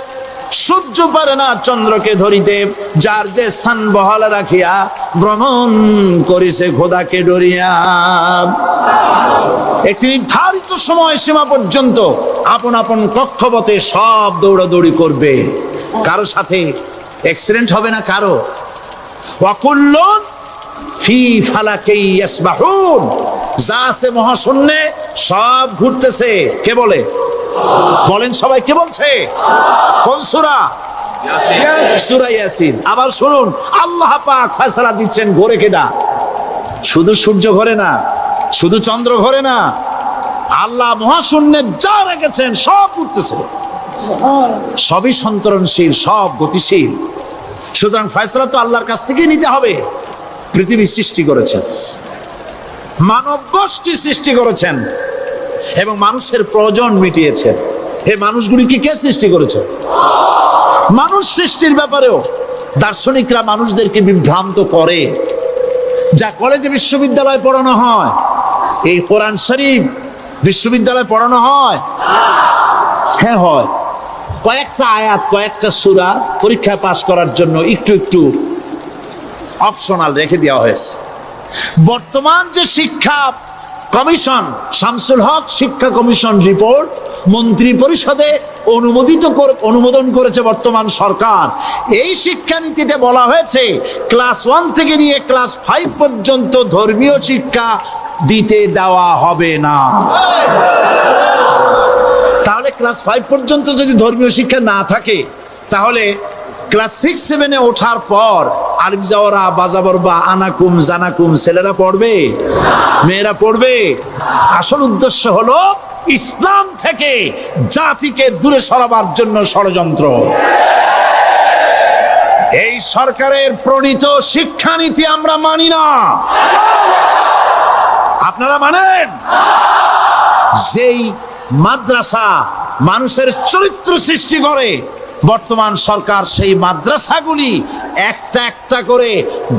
সূর্য পারে না চন্দ্রকে ধরিতে, যার যে স্থান বহাল রাখিয়া ভ্রমণ করিছে খোদাকে ডরিয়া। একটি নির্ধারিত সময় সীমা পর্যন্ত আপন আপন কক্ষপথে সব দৌড়াদৌড়ি করবে, কারো সাথে অ্যাক্সিডেন্ট হবে না কারো। ওয়াকুল্লুন ফি ফালাকি ইয়াসবাহুন, যা আছে মহাশূন্যে সব ঘুরতেছে। কে বলে? বলেন সবাই, কে বলছে? কোন সূরা? সূরা ইয়াসিন। আবার শুনুন, আল্লাহ পাক ফয়সালা দিচ্ছেন ঘোরে কেডা? শুধু সূর্য ঘোরে না, শুধু চন্দ্র ঘোরে না, আল্লাহ মহাশূন্যে যা রেখেছেন সব ঘুরতেছে, সবই সন্তরণশীল, সব গতিশীল। সুতরাং ফয়সালা তো আল্লাহর কাছ থেকেই নিতে হবে। পৃথিবী সৃষ্টি করেছেন, মানব গোষ্ঠী সৃষ্টি করেছেন এবং মানুষের প্রয়োজন মিটিয়েছেন। এই মানুষগুলিকে কে সৃষ্টি করেছে? মানুষ সৃষ্টির ব্যাপারেও দার্শনিকরা মানুষদেরকে বিভ্রান্ত করে। যা কলেজে বিশ্ববিদ্যালয়ে পড়ানো হয়, এই কোরআন শরীফ বিশ্ববিদ্যালয়ে পড়ানো হয়? হ্যাঁ হয়। কয়েকটা আয়াত, কয়েকটা সূরা পরীক্ষায় পাশ করার জন্য একটু একটু অপশনাল রেখে দেওয়া হয়েছে। বর্তমান যে শিক্ষা কমিশন, শামসুল হক শিক্ষা কমিশন রিপোর্ট মন্ত্রী পরিষদে অনুমোদন করেছে বর্তমান সরকার। এই শিক্ষানীতিতে বলা হয়েছে ক্লাস 1 থেকে নিয়ে ক্লাস 5 পর্যন্ত ধর্মীয় শিক্ষা দিতে দেওয়া হবে না। তাহলে ক্লাস 5 পর্যন্ত যদি ধর্মীয় শিক্ষা না থাকে, তাহলে ক্লাস 6-7 এ ওঠার পর আলিফ জাওরা বাজাবরবা আনাকুম জানাকুম ছেলেরা পড়বে? মেয়েরা পড়বে? আসল উদ্দেশ্য হলো ইসলাম থেকে জাতিকে দূরে সরাবার জন্য ষড়যন্ত্র। এই সরকারের প্রণীত শিক্ষানীতি আমরা মানি না। আপনারা মানেন? যেই মাদ্রাসা মানুষের চরিত্র সৃষ্টি করে, বর্তমান সরকার সেই মাদ্রাসাগুলি একটা একটা করে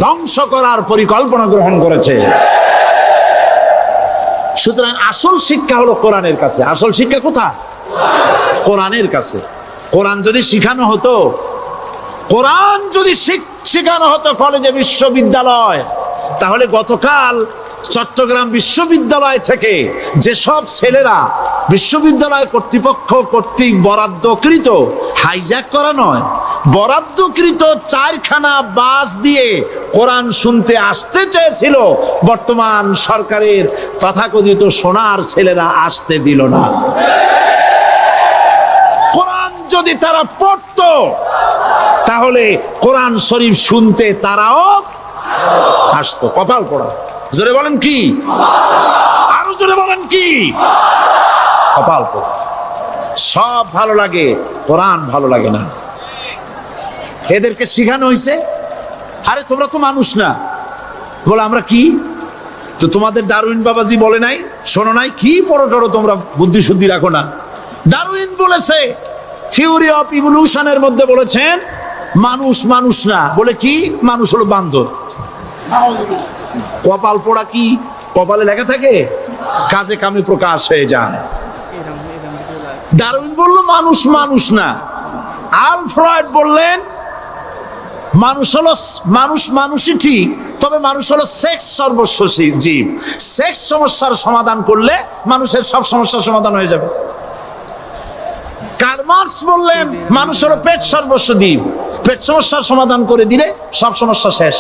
ধ্বংস করার পরিকল্পনা গ্রহণ করেছে। সুতরাং আসল শিক্ষা হলো কোরআনের কাছে। আসল শিক্ষা কোথায়? কোরআনের কাছে। কোরআন যদি শিখানো হতো, কোরআন যদি শিখানো হতো কলেজে বিশ্ববিদ্যালয়, তাহলে গতকাল চট্টগ্রাম বিশ্ববিদ্যালয় থেকে যেসব ছেলেরা বিশ্ববিদ্যালয় কর্তৃপক্ষ কর্তৃক বরাদ্দকৃত, হাইজ্যাক করা নয়, বরাদ্দকৃত 4খানা বাস দিয়ে কোরআন শুনতে আসতে চেয়েছিল, বর্তমান সরকারের তথাকথিত সোনার ছেলেরা আসতে দিল না। কোরআন যদি তারা পড়তো, তাহলে কোরআন শরীফ শুনতে তারাও আসতো। কপাল পড়া। জোরে বলেন কি? আরো জোরে বলেন কি? কপাল পড়া। সব ভালো লাগে, কোরআন ভালো লাগে না। এদেরকে শিখানো হয়েছে, আরে তোমরা তো মানুষ না। বলে আমরা কি? তো তোমাদের ডারউইন বাবাজি বলে নাই, শোনো নাই? কি পড়ো টড়ো তোমরা, বুদ্ধি শুদ্ধি রাখো না। ডারউইন বলেছে, থিওরি অফ ইভলিউশনের মধ্যে বলেছেন মানুষ মানুষ না। বলে কি? মানুষ হলো বান্দর। কপাল পোড়া। কি কপালে লেখা থাকে? কাজে কামে প্রকাশ হয়ে যায়। ডারউইন বলল মানুষ মানুষ না। আল ফ্রয়েড বললেন মানুষ হলো মানুষই ঠিক, তবে মানুষ হলো সেক্স সর্বস্ব জীব। সেক্স সমস্যার সমাধান করলে মানুষের সব সমস্যার সমাধান হয়ে যাবে। কার্ল মার্কস বললেন মানুষ হলো পেট সর্বস্ব জীব, পেট সমস্যার সমাধান করে দিলে সব সমস্যা শেষ।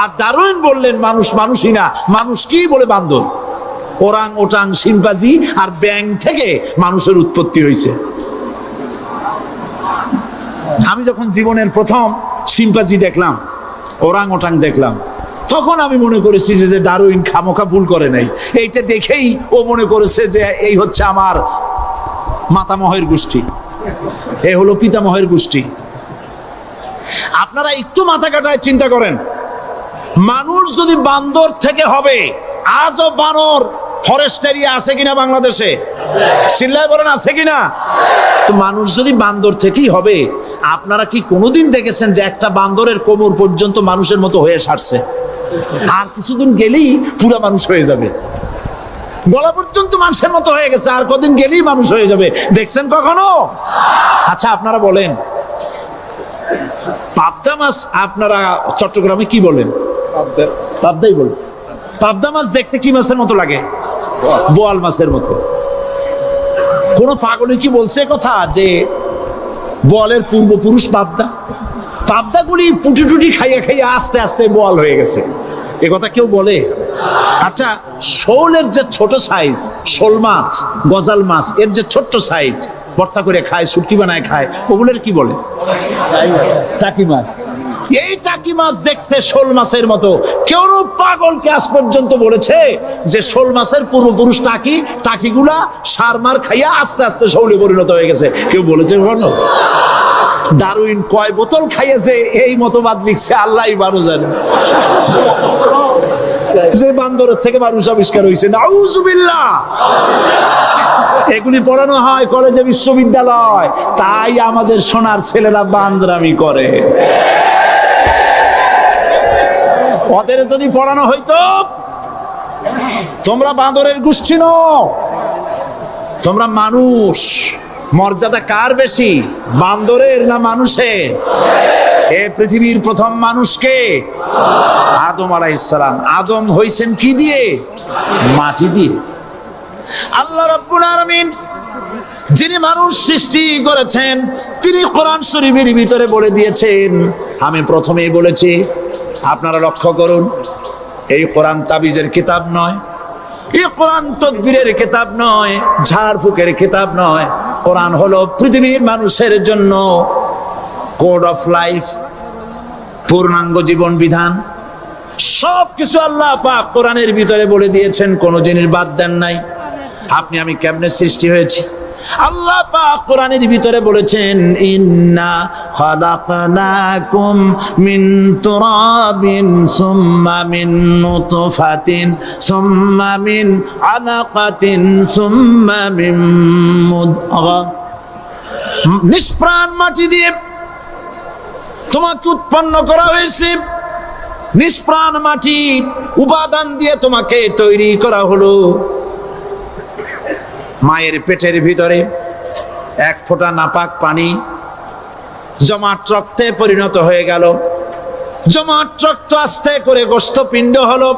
আর ডারউইন বললেন মানুষ মানুষই না, মানুষ কি? বলে বান্দর। ওরাং ওটাং শিম্পাজি আর ব্যাং থেকে মানুষের উৎপত্তি হয়েছে। আমি যখন জীবনের প্রথম শিম্পাজি দেখলাম, ওরাং ওটাং দেখলাম, তখন আমি মনে করেছি যে ডারউইন খামোখা ভুল করে নাই। এইটা দেখেই ও মনে করেছে যে এই হচ্ছে আমার মাতামহের গোষ্ঠী, এই হলো পিতামহের গোষ্ঠী। আপনারা একটু মাথা কাটায় চিন্তা করেন, মানুষ যদি বান্দর থেকে হবে, আজও বানর ফরেস্ট এরিয়া আছে কিনা বাংলাদেশে? চিল্লায় বলেন আছে কিনা? তো মানুষ যদি বান্দর থেকেই হবে, আপনারা কি কোনোদিন দেখেছেন যে একটা বান্দরের কোমর পর্যন্ত মানুষের মতো হয়ে সারছে? আর কিছুদিন গেলেই পুরা মানুষ হয়ে যাবে। গলা পর্যন্ত মানুষের মতো হয়ে গেছে, আর কদিন গেলেই মানুষ হয়ে যাবে। দেখছেন কখনো? আচ্ছা আপনারা বলেন, পাবদা মাছ আপনারা চট্টগ্রামে কি বলেন? পাবদাই বলেন। পাবদা মাছ দেখতে কি মাছের মতো লাগে? বোয়াল মাছের মতো। কোন পাগলে কি বলছে কথা যে বোয়ালের পূর্বপুরুষ পাবদা? পাবদাগুলি পুটি টুটি খাইয়া খাইয়া আস্তে আস্তে বোয়াল হয়ে গেছে, এ কথা কেউ বলে? আচ্ছা শোলের যে ছোট সাইজ, শোল মাছ, গজাল মাছ, এর যে ছোট্ট সাইজ ভর্তা করে খায়, শুটকি বানায় খায়, ওগুলোর কি বলে? টাকি মাছ। এই টাকি মাছ দেখতে শোল মাছের মতো। কেউ পাগলকে আজ পর্যন্ত বলেছে যে শোল মাছের পূর্বপুরুষ টাকি, টাকিগুলা সার মার খাইয়া আস্তে আস্তে শৌলে পরিণত হয়ে গেছে? কেউ বলেছে কখনো? ডারউইন কয় বোতল খাইয়েছে এই মতবাদ লিখছে আল্লাহই ভালো জানে। যে বান্দরের থেকে মানুষ আবিষ্কার হয়েছে, নাউজুবিল্লাহ। এগুলি পড়ানো হয় কলেজে, বিশ্ববিদ্যালয়, তাই আমাদের সোনার ছেলেরা বান্দরামি করে। ওদের যদি পড়ানো হইতো তোমরা বান্দরের গোষ্ঠী নও, তোমরা মানুষ। মর্যাদা কার বেশি, বান্দরের না মানুষের? এ পৃথিবীর প্রথম মানুষকে আদম আলাইহিস সালাম। আদম হইছেন কি দিয়ে? মাটি দিয়ে। আল্লাহ রাব্বুল আলামিন যিনি মানুষ সৃষ্টি করেছেন, তিনি কোরআন শরীফের ভিতরে বলে দিয়েছেন, আমি প্রথমেই বলেছি, আপনারা লক্ষ্য করুন, এই কোরআন তাবিজের কিতাব নয়, এই কোরআন তদবিরের কিতাব নয়, ঝাড়ফুঁকের কিতাব নয়। কোরআন হলো পৃথিবীর মানুষের জন্য কোড অফ লাইফ, পূর্ণাঙ্গ জীবন বিধান। সবকিছু আল্লাহ পাক কোরআনের ভিতরে বলে দিয়েছেন, কোনো জিনিস বাদ দেন নাই। আপনি আমি কেমনে সৃষ্টি হয়েছি আল্লাহ পাক কোরআনের ভিতরে বলেছেন, ইন্না খালাকনাকুম মিন তুরাবিন সুম্মা মিন নুতফাতিন সুম্মা মিন আলাকাতিন সুম্মা মিন মুদগা। নিষ্প্রাণ মাটি দিয়ে তোমাকে উৎপন্ন করা হয়েছে, নিষ্প্রাণ মাটির উপাদান দিয়ে তোমাকে তৈরি করা হলো। মায়ের পেটের ভিতরে এক ফোঁটা নাপাক পানি জমাট রক্তে পরিণত হয়ে গেল। জমাট রক্ত আস্তে করে গোস্ত পিণ্ড হলো।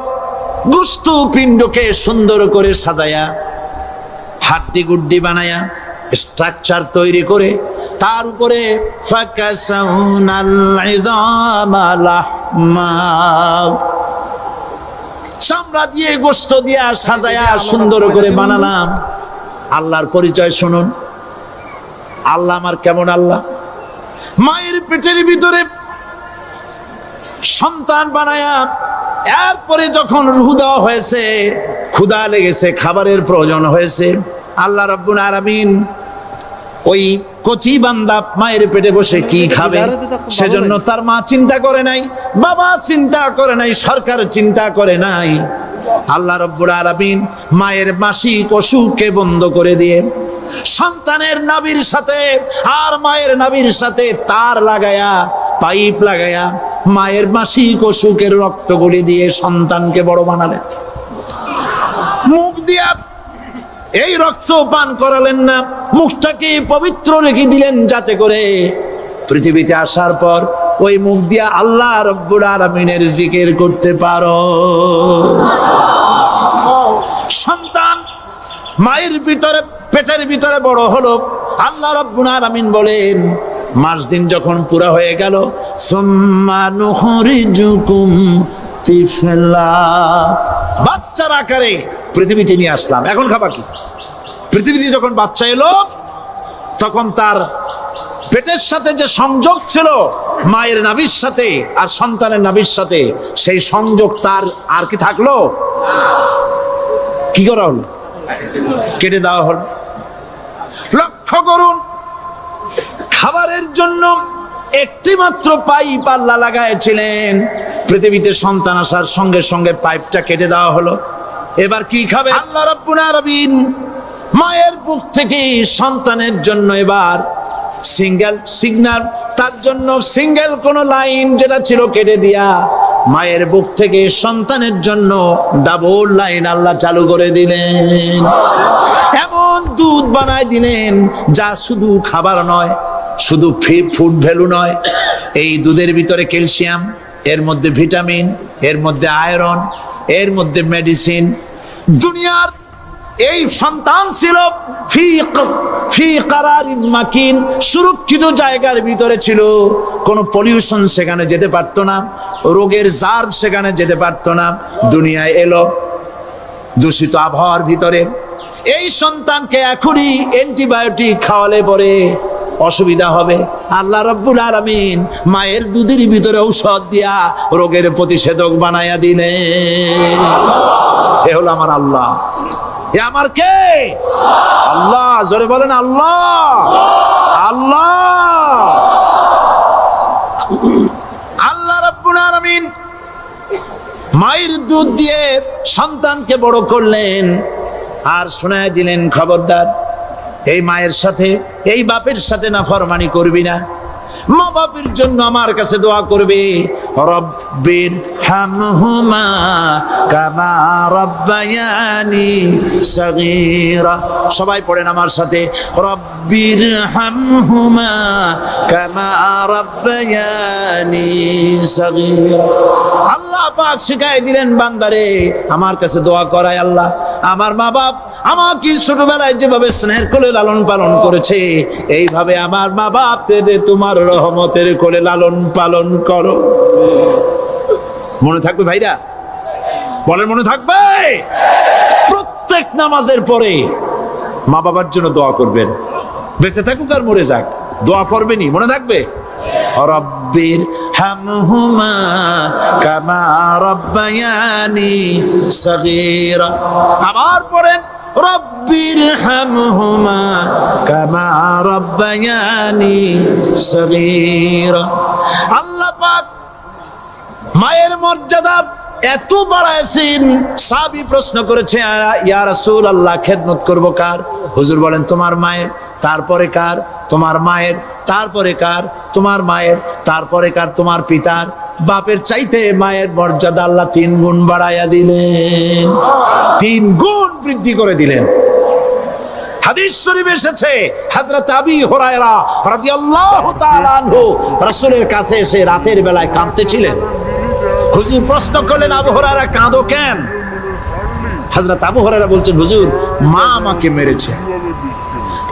গোস্ত পিণ্ডকে সুন্দর করে সাজায়া, হাড্ডি গুড্ডি বানায়া, স্ট্রাকচার তৈরি করে তার উপরে ফাকাসাউনাল ইযামা লাহমা, চামড়া দিয়ে গোস্ত দিয়া সাজায়া সুন্দর করে বানালাম। আল্লাহর পরিচয় শুনুন, আল্লাহ আমার কেমন আল্লাহ। মায়ের পেটের ভিতরে সন্তান বানায়া, এরপরে যখন রূহ দেওয়া হয়েছে, ক্ষুধা লেগেছে, খাবারের প্রয়োজন হয়েছে, আল্লাহ রাব্বুল আলামিন ওই কচি বান্দা মায়ের পেটে বসে কি খাবে, সেজন্য তার মা চিন্তা করে নাই, বাবা চিন্তা করে নাই, সরকার চিন্তা করে নাই। আল্লাহ রাব্বুল আলামিন মায়ের মাসিক অসুখকে বন্ধ করে দিয়ে সন্তানের নাভির সাথে আর মায়ের নাভির সাথে তার লাগায়া, পাইপ লাগায়া মায়ের মাসিক অসুখের রক্তগুলি দিয়ে সন্তানকে বড় বানালেন। মুখ দিয়া এই রক্ত পান করালেন না, মুখটাকে পবিত্র রেখে দিলেন যাতে করে পৃথিবীতে আসার পর ওই মুখ দিয়া আল্লাহ রাব্বুল আলামিনের জিকির করতে পারো। সন্তান মায়ের ভিতরে, পেটের ভিতরে বড় হলো। আল্লাহ রাব্বুল আলামিন বলেন, মাস দিন যখন পুরা হয়ে গেল, সুম্মা নুখরিজুকুম তিফলা, বাচ্চার আকারে পৃথিবীতে নিয়ে আসলাম। এখন খাবা কি? পৃথিবীতে যখন বাচ্চা এলো, তখন তার পেটের সাথে যে সংযোগ ছিল মায়ের নাভির সাথে আর সন্তানের নাভির সাথে, সেই সংযোগ তার আর কি থাকলো? কি করা হলো? কেটে দেওয়া হলো। লক্ষ্য করুন, খাবারের জন্য একটি মাত্র পাইপ আল্লাহ লাগাইছিলেন, পৃথিবীতে সন্তান আসার সঙ্গে সঙ্গে পাইপটা কেটে দেওয়া হলো। এবার কি খাবে? আল্লাহ রাব্বুল আলামিন মায়ের বুক থেকে সন্তানের জন্য এবার সিঙ্গেল সিগন্যাল, তার জন্য সিঙ্গেল কোন লাইন যেটা ছিল কেটে দিয়া মায়ের বুক থেকে সন্তানের জন্য ডাবল লাইন আল্লাহ চালু করে দিলেন। এমন দুধ বানায় দিলেন যা শুধু খাবার নয়, শুধু ফুড ভ্যালু নয়। এই দুধের ভিতরে ক্যালসিয়াম, এর মধ্যে ভিটামিন, এর মধ্যে আয়রন, এর মধ্যে মেডিসিন। দুনিয়ার এই সন্তান ছিল ফি কারারিন মাকিন, সুরক্ষিত জায়গার ভিতরে ছিল। কোনো পলিউশন সেখানে যেতে পারতো না, রোগের জার্ম সেখানে যেতে পারতো না। দুনিয়ায় এলো দূষিত আবহাওয়ার ভিতরে। এই সন্তানকে এখনই অ্যান্টিবায়োটিক খাওয়ালে পরে অসুবিধা হবে। আল্লাহ রাব্বুল আলামিন মায়ের দুধের ভিতরে ঔষধ দিয়া রোগের প্রতিষেধক বানায়া দিলেন। এ হলো আমার আল্লাহ। এ আমার কে? আল্লাহ। জোরে বলেন আল্লাহ। আল্লাহ আল্লাহ রাব্বুল আলামিন মায়ের দুধ দিয়ে সন্তানকে বড় করলেন আর শোনায় দিলেন, খবরদার এই মায়ের সাথে, এই বাপের সাথে নাফরমানি করবি না। মা বাপের জন্য আমার কাছে দোয়া করবে, রব্বির হামহুমা কামা রব্বায়ানি সগীরা। সবাই পড়েন আমার সাথে, রব্বির হামহুমা কামা রব্বায়ানি সগীরা। আল্লাহ পাক শিখাই দিলেন বান্দারে আমার কাছে দোয়া করায়, আল্লাহ আমার মা বাপ আমাকে ছোটবেলায় যেভাবে স্নেহের কোলে লালন পালন করেছে, এইভাবে আমার মা বাপ তোমার রহমতের কোলে লালন পালন করো। মনে থাকবে ভাইরা? বলেন মনে থাকবে? প্রত্যেক নামাজের পরে মা বাবার জন্য দোয়া করবেন, বেঁচে থাকুক আর মরে যাক, দোয়া করবেনই। মনে থাকবে? রব্বির হামহুমা কামা রব্বায়ানি সগীরা। আবার পড়েন, রব্বির হামহুমা কামা রব্বায়ানি সগীরা। আল্লাহ পাক মায়ের মর্যাদা এত বাড়াইছেন। সাহাবী প্রশ্ন করেছে, ইয়া রাসূলুল্লাহ খেদমত করব কার? হুজুর বলেন তোমার মায়ের, তারপরে কার? তোমার মায়ের, তারপরে কার? তোমার মায়ের, তারপরে কার? তোমার পিতার। বাপের চাইতে মায়ের মর্যাদা আল্লাহ 3 গুণ বাড়াইয়া দিলেন, 3 গুণ বৃদ্ধি করে দিলেন। হাদিস শরীফে এসেছে, হযরত আবী হুরায়রা রাদিয়াল্লাহু তাআলা আনহু রাসূলের কাছে এসে রাতের বেলায় কাঁদতেছিলেন। হুজুর প্রশ্ন করলেন, আবু হুরায়রা কাঁদো কেন? হযরত আবু হুরায়রা বলছেন, হুজুর মা আমাকে মেরেছে।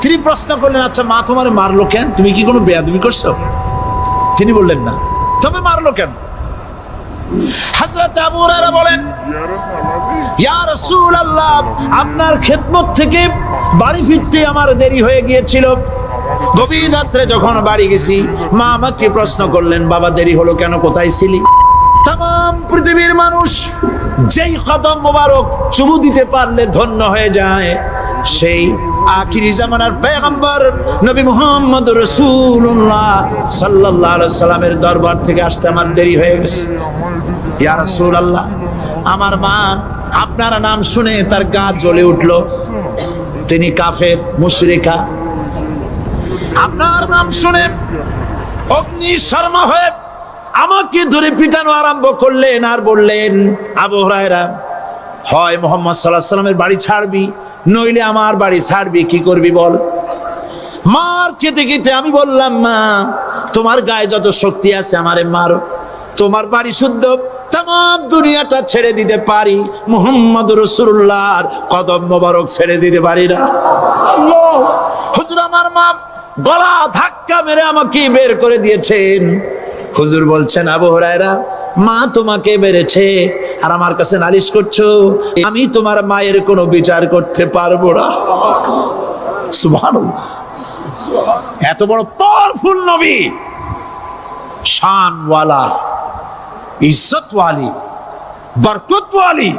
তিনি প্রশ্ন করলেন, আচ্ছা মা তোমারে মারলো কেন? তুমি কি কোনো বেয়াদবি করছো? তিনি বললেন না। তবে মারলো কেন? হযরত আবু হুরায়রা বলেন, ইয়া রাসূলুল্লাহ আপনার খেদমত থেকে বাড়ি ফিরতে আমার দেরি হয়ে গিয়েছিল। গভীর রাত্রে যখন বাড়ি গেছি, মা আমাকে প্রশ্ন করলেন, বাবা দেরি হলো কেন, কোথায় ছিলি? তাম পৃথিবীর মানুষ যেই কদম মোবারক চুমু দিতে পারলে ধন্য হয়ে যায়, সেই আখিরি জামানার পয়গম্বর নবী মুহাম্মদ রাসূলুল্লাহ সাল্লাল্লাহু আলাইহি সাল্লামের দরবার থেকে আসতে আমার দেরি হয়ে গেছে। ইয়া রাসূলুল্লাহ আমার মা আপনার নাম শুনে তার গা জ্বলে উঠল, তিনি কাফের মুশরিকা। আপনার নাম শুনে অগ্নি শর্মা হয়ে আমাকে ধরে পিটানো আরম্ভ করলেন আর বললেন, আবু হুরায়রা হয় মুহাম্মদ সাল্লাল্লাহু আলাইহি সাল্লামের বাড়ি ছাড়বি, নইলে আমার বাড়ি ছাড়বি, কি করবি বল? মার খেতে খেতে আমি বললাম, মা তোমার গায়ে যত শক্তি আছে আমারে মারো, তোমার বাড়ি শুদ্ধ, তাম দুনিয়াটা ছেড়ে দিতে পারি, মুহাম্মদ রাসূলুল্লাহর কদম মোবারক ছেড়ে দিতে পারি না। আল্লাহ! হুজুর আমার মা গলা ধাক্কা মেরে আমাকে বের করে দিয়েছেন। হুজুর বলছেন, আবু হুরায়রা মা তোমাকে মেরেছে আর আমার কাছে নালিশ করছো, আমি তোমার মায়ের কোনো বিচার করতে পারবো না। সুবহানাল্লাহ! এত বড় পাওয়ারফুল নবী, শানওয়ালা, ইজ্জতওয়ালি, বরকতওয়ালি,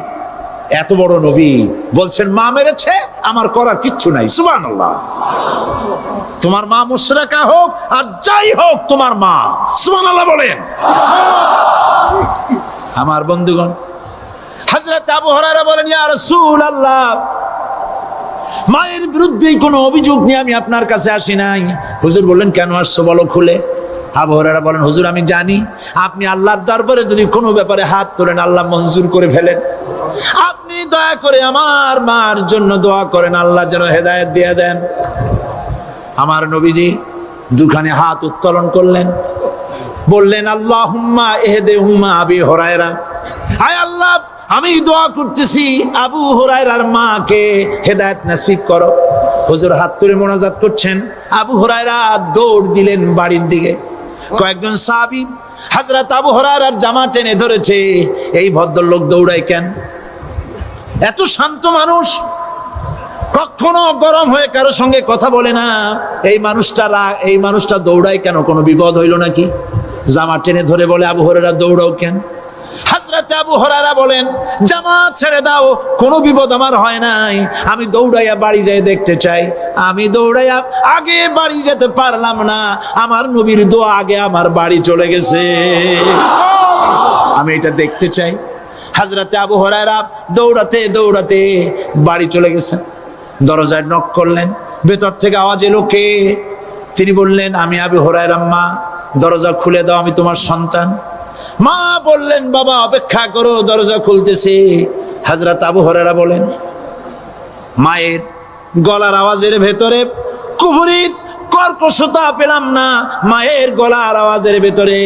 এত বড় নবী বলছেন মা মেরেছে, আমার করার কিচ্ছু নাই। সুবহানাল্লাহ! তোমার মা মুশরিকা হোক আর যাই হোক, তোমার মা। সুবহানাল্লাহ বলেন। আমার বন্ধুগণ, হযরত আবু হুরায়রা বলেন, ইয়া রাসূলুল্লাহ মায়ের বিরুদ্ধে কোনো অভিযোগ নিয়ে আমি আপনার কাছে আসি নাই। হুজুর বললেন, কেন আসছো বলো খুলে? আবু হুরায়রা বলেন, হুজুর আমি জানি আপনি আল্লাহর দরবারে যদি কোনো ব্যাপারে হাত তোলেন আল্লাহ মঞ্জুর করে ফেলেন। আপনি দয়া করে আমার মার জন্য দোয়া করেন, আল্লাহ যেন হেদায়েত দিয়ে দেন। আমার নবীজি দুখানে হাত উত্তোলন করলেন, বললেন, আল্লাহুম্মা ইহদিহুম্মা আবি হুরায়রা, আয় আল্লাহ আমি দোয়া করতেছি আবু হুরায়রার মাকে হেদায়েত নসিব করো। হুজুর হাত তুলে মোনাজাত করছেন, আবু হুরায়রা দৌড় দিলেন বাড়ির দিকে। কয়েকজন সাহাবী হযরত আবু হুরায়রার জামা টেনে ধরেছে, এই ভদ্রলোক দৌড়ায় কেন? এত শান্ত মানুষ, কখনো গরম হয়ে কারো সঙ্গে কথা বলে না, এই মানুষটা দৌড়ায় কেন? কোনো বিপদ হইল নাকি? জামা টেনে ধরে বলে, আবু হুরায়রা দৌড়াও কেন? হযরত আবু হুরায়রা বলেন, জামাত ছেড়ে দাও, কোনো বিপদ আমার হয় নাই, আমি দৌড়াইয়া বাড়ি যাই দেখতে চাই। আমি দৌড়াইয়া আগে বাড়ি যেতে পারলাম না, আমার নবীর দোয়া আগে আমার বাড়ি চলে গেছে, আমি এটা দেখতে চাই। হযরত আবু হুরায়রা দৌড়াতে দৌড়াতে বাড়ি চলে গেছেন। দরজায় নক করলেন, ভেতর থেকে আওয়াজ এলো, কে? তিনি বললেন, আমি আবু হুরায়রা, মা দরজা খুলে দাও, আমি তোমার সন্তান। মা বললেন, বাবা অপেক্ষা করো, দরজা খুলতেছে। হযরত আবু হুরায়রা বলেন, মায়ের গলার আওয়াজের ভেতরে কুফরি কর্কশতা পেলাম না, মায়ের গলার আওয়াজের ভেতরে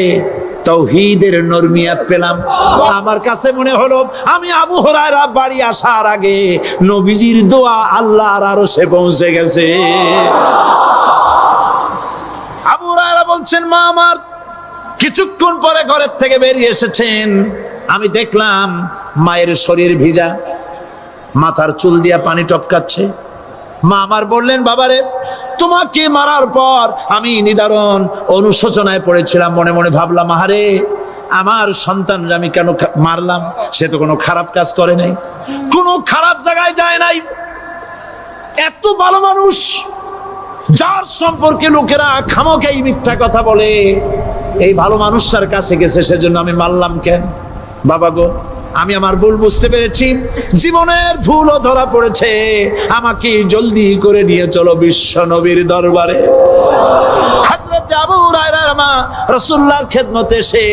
তাওহীদের নরমিয়াত পেলাম। আমার কাছে মনে হলো আমি আবু হুরায়রা বাড়ি আসার আগে নবীজির দোয়া আল্লাহর আরশে পৌঁছে গেছে। আবু হুরায়রা বলছেন, মা আমার কিছুক্ষণ পরে ঘরের থেকে বেরিয়ে এসেছেন, আমি দেখলাম মায়ের শরীর ভিজা, মাথার চুল দিয়া পানি টপকাচ্ছে। মা আমার বললেন, বাবারে তোমাকে মারার পর আমি নিদারুণ অনুশোচনায় পড়েছিলাম, মনে মনে ভাবলাম, আহারে আমার সন্তানরা আমি কেন মারলাম? সে তো কোনো খারাপ কাজ করে নাই, কোনো খারাপ জায়গায় যায় নাই, এত ভালো মানুষ, যার সম্পর্কে লোকেরা খামোখাই মিথ্যা কথা বলে, এই ভালো মানুষটার কাছে গেছে, সেজন্য আমি মারলাম কেন? বাবা গো, আমি আমার ভুল বুঝতে পেরেছি, জীবনের ভুলও ধরা পড়েছে, আমাকে জলদি করে নিয়ে চলো বিশ্ব নবীর দরবারে। হযরত আবু হুরায়রার মা রাসূলুল্লাহর খেদমতে এসে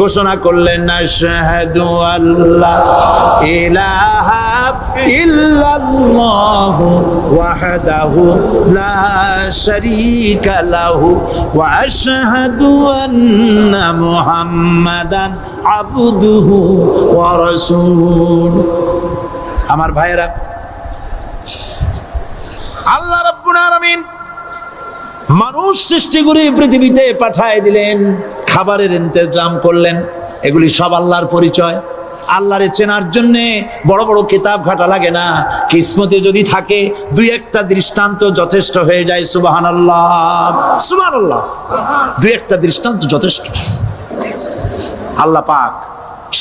ঘোষণা করলেন, আশহাদু আল্লা ইলাহা ইল্লাল্লাহু ওয়াহদাহু লা শারীকা লাহু ওয়া আশহাদু আন্না মুহাম্মাদান আবদুহু ওয়া রাসূলুহু। আমার ভাইরা, আল্লাহ রাব্বুল আলামিন মানুষ সৃষ্টি করে পৃথিবীতে পাঠায় দিলেন, খাবারের ইন্তজাম করলেন, এগুলি সব আল্লাহর পরিচয়। আল্লাহরে চেনার জন্য বড় বড় কিতাব ঘাটা লাগে না, কিসমতে যদি থাকে দুই একটা দৃষ্টান্ত যথেষ্ট হয়ে যায়। সুবহানাল্লাহ, সুবহানাল্লাহ, দুই একটা দৃষ্টান্ত যথেষ্ট। আল্লাহ পাক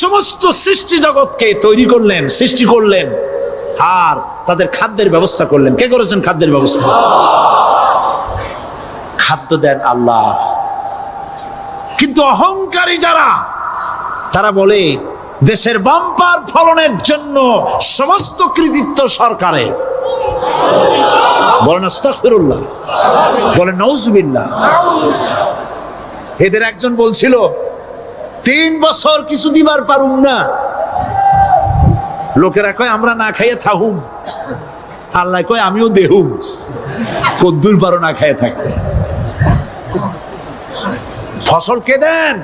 সমস্ত সৃষ্টি জগৎকে তৈরি করলেন, সৃষ্টি করলেন, আর তাদের খাদ্যের ব্যবস্থা করলেন। কে করেছেন খাদ্যের ব্যবস্থা? খাদ্য দেন আল্লাহ। কিন্তু অহংকারী যারা, তারা বলে দেশের বাম্পার ফলনের জন্য সমস্ত কৃতিত্ব সরকারের। বলেন আস্তাগফিরুল্লাহ, বলেন নাউজুবিল্লাহ। এদের একজন বলছিল, 3 বছর কিছু দিবার পারুম না, লোকেরা কয় আমরা না খাইয়ে থাকুম, আল্লাহ কয় আমিও দেহুম, কদ্দুর পারো না খাইয়ে থাকতে। ফসল কে দেন?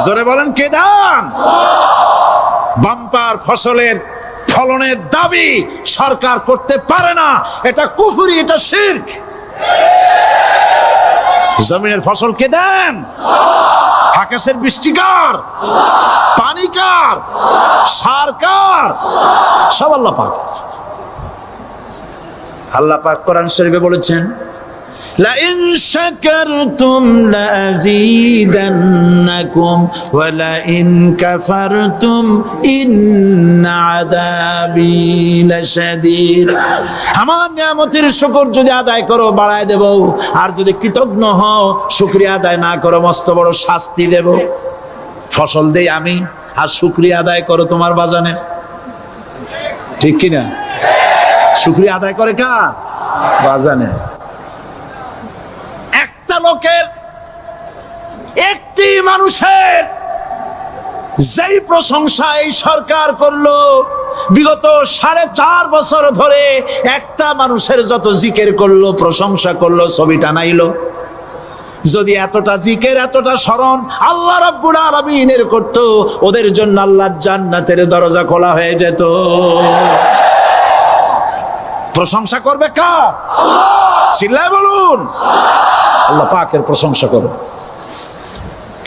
জোরে বলেন, কে দেন? বাম্পার ফসলের ফলনের দাবি সরকার করতে পারে না, এটা কুফরি, এটা শিরক। জমিনের ফসল কে দেন? আকাশের বৃষ্টি কার? পানি কার? সার কার? সব আল্লাহ পাক। আল্লাহ পাক কোরআন শরীফে বলেছেন, লাইন শাকারতুম লাযীদান্নাকুম ওয়া লাইন কাফারতুম ইন্না আযাবি লাশাদীদ। আমার নিয়ামতের শুকর যদি আদায় করো বাড়ায় দেব, আর যদি কৃতজ্ঞ হও, শুকরিয়া আদায় না করো, মস্ত বড় শাস্তি দেব। ফসল দেই আমি, আর শুকরিয়া আদায় করো তোমার বাজানে, ঠিক কিনা? শুকরিয়া আদায় করে কার? বাজানে। একটা লোকের মানুষের যেই প্রশংসা এই সরকার করলো, বিগত 4.5 বছর ধরে একটা মানুষের যত জিকির করলো, প্রশংসা করলো, ছবি টানাইলো, যদি এতটা জিকির এতটা স্মরণ আল্লাহ রাব্বুল আলামিনের করত, ওদের জন্য আল্লাহর জান্নাতের দরজা খোলা হয়ে যেত। প্রশংসা করবে কার? চিল্লায় বলুন, আল্লাহ পাকের প্রশংসা করো।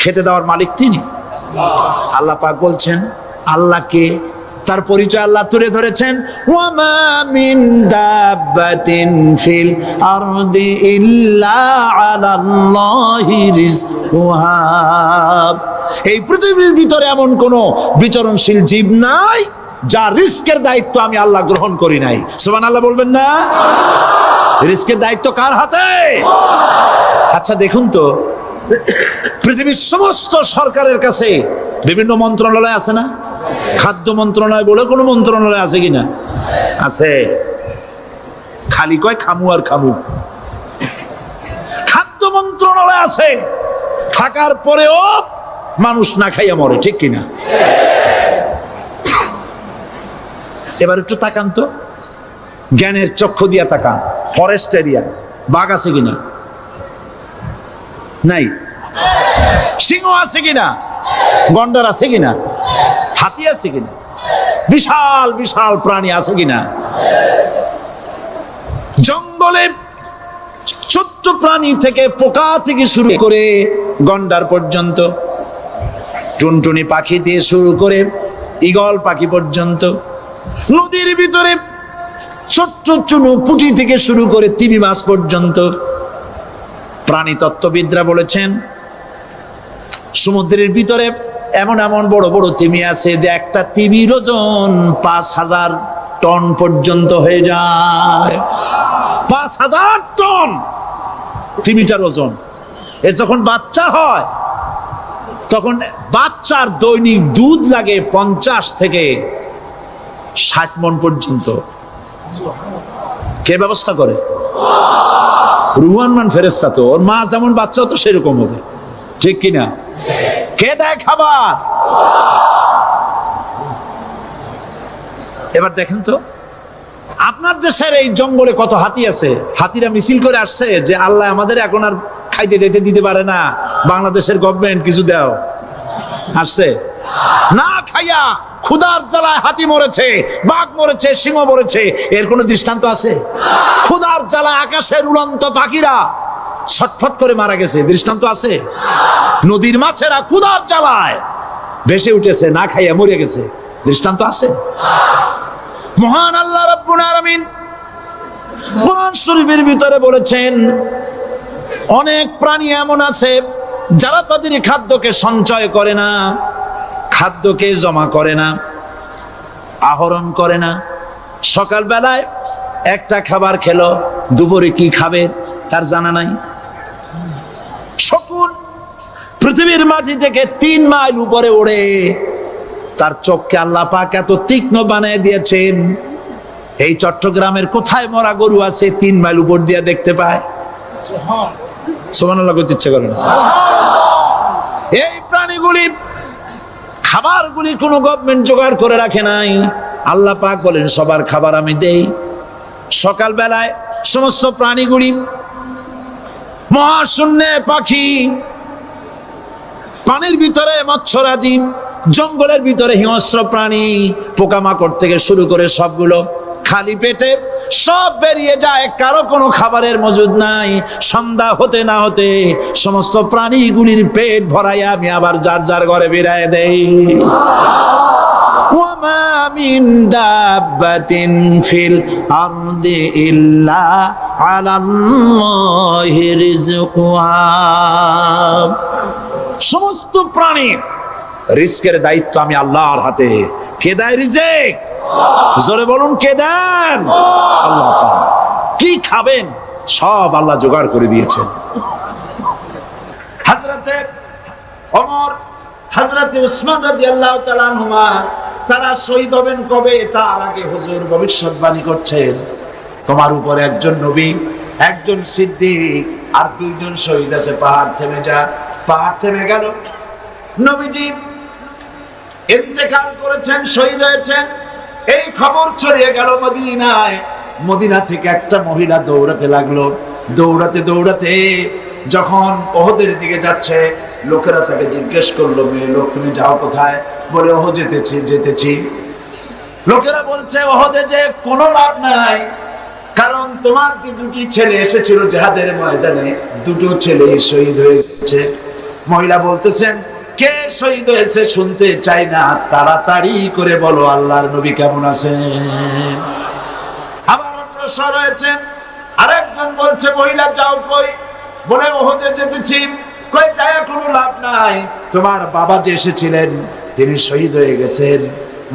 খেতে দেওয়ার মালিক তিনি। আল্লাহ পাক বলছেন আল্লাহকে, তার পরিচয় আল্লাহ তুলে ধরেছেন, ওয়ামা মিন দাব্বাতিন ফিল আরদি ইল্লা আলাল্লাহি রিজকুহা। এই পৃথিবীর ভিতরে এমন কোন বিচরণশীল জীব নাই যার রিস্কের দায়িত্ব আমি আল্লাহ গ্রহণ করি নাই। সুবহানাল্লাহ বলবেন না? রিস্কের দায়িত্ব কার হাতে? আচ্ছা দেখুন তো, পৃথিবীর সমস্ত সরকারের কাছে বিভিন্ন মন্ত্রণালয় আছে না? খাদ্য মন্ত্রণালয় বলে কোনো মন্ত্রণালয় আছে কিনা? আছে। খালি কয় খামু আর খামু। খাদ্য মন্ত্রণালয় আছে, থাকার পরেও মানুষ না খাইয়া মরে, ঠিক কিনা? এবার একটু তাকান তো, জ্ঞানের চক্ষু দিয়া তাকান, ফরেস্ট এরিয়া বাঘ আছে কিনা? নাই। সিংহ আছে কিনা? গন্ডার আছে কিনা? হাতি আছে কিনা? বিশাল বিশাল প্রাণী আছে কিনা? জঙ্গলে ছোট্ট প্রাণী থেকে পোকা থেকে শুরু করে গন্ডার পর্যন্ত, টুনটুনি পাখি দিয়ে শুরু করে ঈগল পাখি পর্যন্ত, নদীর ভিতরে ছোট্ট চুনু পুঁটি থেকে শুরু করে তিমি মাছ পর্যন্ত। প্রাণী তত্ত্ববিদরা বলেছেন সমুদ্রের ভিতরে এমন এমন বড় বড় তিমি আছে যে একটা তিমির ওজন 5000 টন পর্যন্ত হয়ে যায়। 5000 টন তিমিটার ওজন। এর যখন বাচ্চা হয় তখন বাচ্চার দৈনিক দুধ লাগে 50 থেকে 60 মণ পর্যন্ত। কে ব্যবস্থা করে? রুহান ফেরেশতা। তো ওর মা যেমন বাচ্চা তো সেরকম হবে, ঠিক কিনা? কে দেয় খাবার? এবার দেখেন তো, আপনার দেশের এই জঙ্গলে কত হাতি আছে। হাতিরা মিছিল করে আসছে যে আল্লাহ আমাদের এখন আর খাইতে টাইতে দিতে পারে না, বাংলাদেশের গভর্নমেন্ট কিছু দাও। আসছে না, খাইয়া ক্ষুধার জ্বালায় হাতি মরেছে, বাঘ মরেছে, সিংহ মরেছে। এর কোনো দৃষ্টান্ত আছে? ক্ষুধার জ্বালায় আকাশের উড়ন্ত পাখিরা ছটফট করে মারা গেছে, দৃষ্টান্ত আছে? নদীর মাছেরা ক্ষুধার জ্বালায় ভেসে উঠেছে, না খাইয়া মরে গেছে, দৃষ্টান্ত আছে? মহান আল্লাহ রাব্বুল আলামিন কোরআন শরীফের ভিতরে বলেছেন অনেক প্রাণী এমন আছে যারা তাদের খাদ্যকে সঞ্চয় করে না, খাদ্যকে জমা করে না, আহরণ করে না। সকাল বেলায় একটা খাবার খেলো, দুপুরে কি খাবে তার জানা নাই। শকুন পৃথিবীর মাটি থেকে 3 মাইল উপরে ওড়ে, তার চোখকে আল্লাহ পাক এত তীক্ষ্ণ বানিয়ে দিয়েছেন, এই চট্টগ্রামের কোথায় মরা গরু আছে 3 মাইল উপর দিয়ে দেখতে পায়? সুবহানাল্লাহ করতে ইচ্ছে করে না। এই প্রাণীগুলি খাবারগুলি কোনো গভর্নমেন্ট জোগাড় করে রাখে নাই। আল্লাহ পাক বলেন সবার খাবার আমি দেই। সকাল বেলায় সমস্ত প্রাণীগুলি, মহাশূন্যে পাখি, পানির ভিতরে মৎস্যরাজি, জঙ্গলের ভিতরে হিংস্র প্রাণী, পোকামাকড় থেকে শুরু করে সবগুলো খালি পেটে সব বেরিয়ে যায়, কারো কোনো খাবারের মজুদ নাই। সন্ধ্যা হতে না হতে সমস্ত প্রাণীগুলির পেট ভরাইয়া আমি আবার যার যার ঘরে বেরিয়ে দেই। ওয়ামা মিন দাব্বাতিন ফিল আরদি ইল্লা আলাল্লাহি রিজকুহা। সমস্ত প্রাণীর রিজকের দায়িত্ব আমি আল্লাহর হাতে। কে দেয় রিজক? জোরে বলুন, কে দেন? আল্লাহ পাক। কি খাবেন সব আল্লাহ জোগাড় করে দিয়েছেন। হযরতে ওমর, হযরতে উসমান রাদিয়াল্লাহু তাআলা আনহুমা তারা শহীদ হবেন কবে তার আগে হুজুর ভবিষ্যৎবাণী করছেন, তোমার উপর একজন নবী, একজন সিদ্দিক আর 2জন শহীদ আছে। পাহাড় থেমে যা। পাহাড় থেমে গেল। নবীজি ইন্তেকাল করেছেন, শহীদ হয়েছেন, এই খবর ছড়িয়ে গেল মদিনায়। মদিনা থেকে একটা মহিলা দৌড়াতে লাগলো। দৌড়াতে দৌড়াতে যখন ওহদের দিকে যাচ্ছে, লোকেরা তাকে জিজ্ঞেস করলো, মেয়ে লোক তুমি যাও কোথায়? বলে ওহ যেতেছি। লোকেরা বলছে ওহদে যে কোনো লাভ নাই, কারণ তোমার যে দুটি ছেলে এসেছিল জিহাদের ময়দানে, দুটো ছেলে শহীদ হয়েছে। মহিলা বলতেছেন, কে শহীদ হয়েছে শুনতে চাই না, তাড়াতাড়ি করে বলো আল্লাহর নবী কেমন আছেন। আবার অগ্রসর হয়েছেন। আরেকজন বলছে, মহিলা যাও কই? বলে ওহদে যেতেছি। কই যায় কোনো লাভ নাই, তোমার বাবা যে এসেছিলেন তিনি শহীদ হয়ে গেছেন।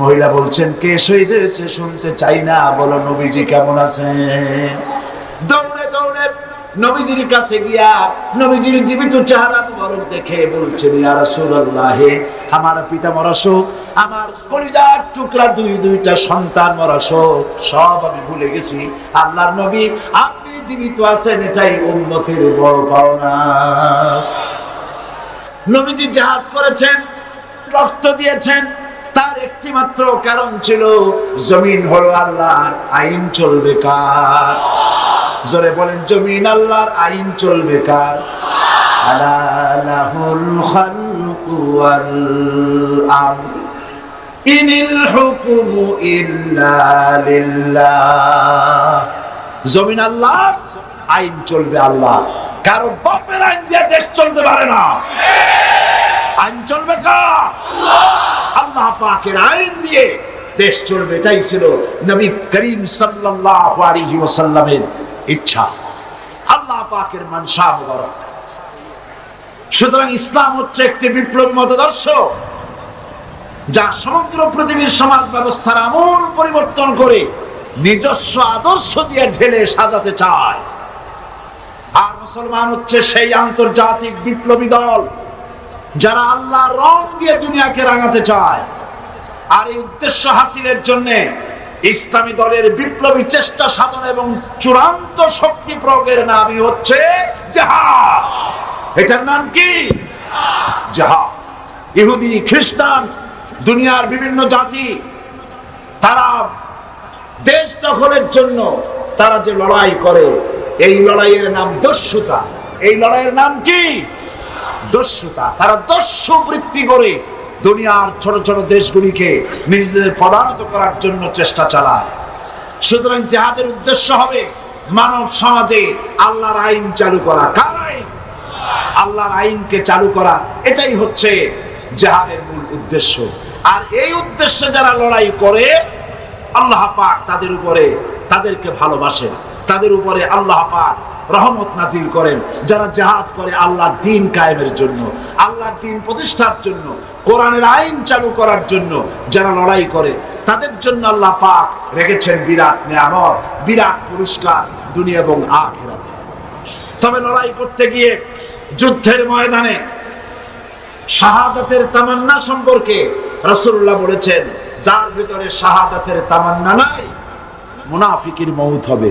মহিলা বলছেন, কে শহীদ হয়েছে শুনতে চাই না, বলো নবীজি কেমন আছেন। দৌড়ে দৌড়ে নবীজির কাছে গিয়া নবীজির জীবিত চেহারা মুবারক দেখে বলছেন, ইয়া রাসূলুল্লাহ, আমার পিতা মরা শোক, আমার কলিজার টুকরা দুইটা সন্তান মরা শোক সব আমি ভুলে গেছি। আল্লাহর নবী আপনি জীবিত আছেন, এটাই উম্মতের বড় পাওনা। নবীজি জিহাদ করেছেন, রক্ত দিয়েছেন, তার একটি মাত্র কারণ ছিল, জমিন হলো আল্লাহর, আইন চলবে কার? জোরে বলেন, জমিন আল্লাহর, আইন চলবে কার? আলা লাহুল খালকু ওয়াল আমর ইনিল হুকমু ইল্লা লিল্লাহ। জমিন আল্লাহর, আইন চলবে আল্লাহ। কারো বাপের আইন দিয়ে দেশ চলতে পারে না। আইন চলবে কার? আল্লাহ পাকের আইন দিয়ে দেশ চলবে। এটাই ছিল নবী করিম সাল্লাল্লাহু আলাইহি ওয়াসাল্লামের ইচ্ছা, আল্লাহ পাকের মানসা মুবারক। সুতরাং ইসলাম হচ্ছে একটি বিপ্লবী মতাদর্শ, যা সমগ্র পৃথিবীর সমাজ ব্যবস্থার আমূল পরিবর্তন করে নিজস্ব আদর্শ দিয়ে ঢেলে সাজাতে চায়। আর মুসলমান হচ্ছে সেই আন্তর্জাতিক বিপ্লবী দল যারা আল্লাহর রং দিয়ে দুনিয়াকে রাঙাতে চায়। আর এই উদ্দেশ্য হাসিলের জন্য ইসলামী দলের বিপ্লবী চেষ্টা সাধন এবং চূড়ান্ত শক্তি প্রয়োগের নামই হচ্ছে জিহাদ। এটার নাম কি? জিহাদ। ইহুদি, খ্রিস্টান, দুনিয়ার বিভিন্ন জাতি, তারা দেশ দখলের জন্য তারা যে লড়াই করে, এই লড়াইয়ের নাম দস্যুতা। এই লড়াইয়ের নাম কি? দস্যুতা। তারা দস্যু বৃত্তি করে দুনিয়ার ছোট ছোট দেশগুলিকে নিজেদের পদানত করার জন্য চেষ্টা চালায়। সুতরাং জিহাদের উদ্দেশ্য হবে মানব সমাজে আল্লাহর আইন চালু করা। কার আইন? আল্লাহর আইনকে চালু করা। এটাই হচ্ছে জিহাদের মূল উদ্দেশ্য। আর এই উদ্দেশ্যে যারা লড়াই করে, আল্লাহ পাক তাদের উপরে, তাদেরকে ভালোবাসেন, তাদের উপরে আল্লাহ পাক রহমত নাজিল করেন। যারা জিহাদ করে আল্লাহর দ্বীন কায়েমের জন্য, আল্লাহর দ্বীন প্রতিষ্ঠার জন্য, কোরআনের আইন চালু করার জন্য যারা লড়াই করে, তাদের জন্য আল্লাহ পাক রেখেছেন বিরাট নিয়ামত, বিরাট পুরস্কার দুনিয়া এবং আখিরাতে। তবে লড়াই করতে গিয়ে যুদ্ধের ময়দানে শাহাদাতের তামান্না সম্পর্কে রাসূলুল্লাহ বলেছেন, যার ভিতরে শাহাদাতের তামান্না নাই, মুনাফিকের মউত হবে।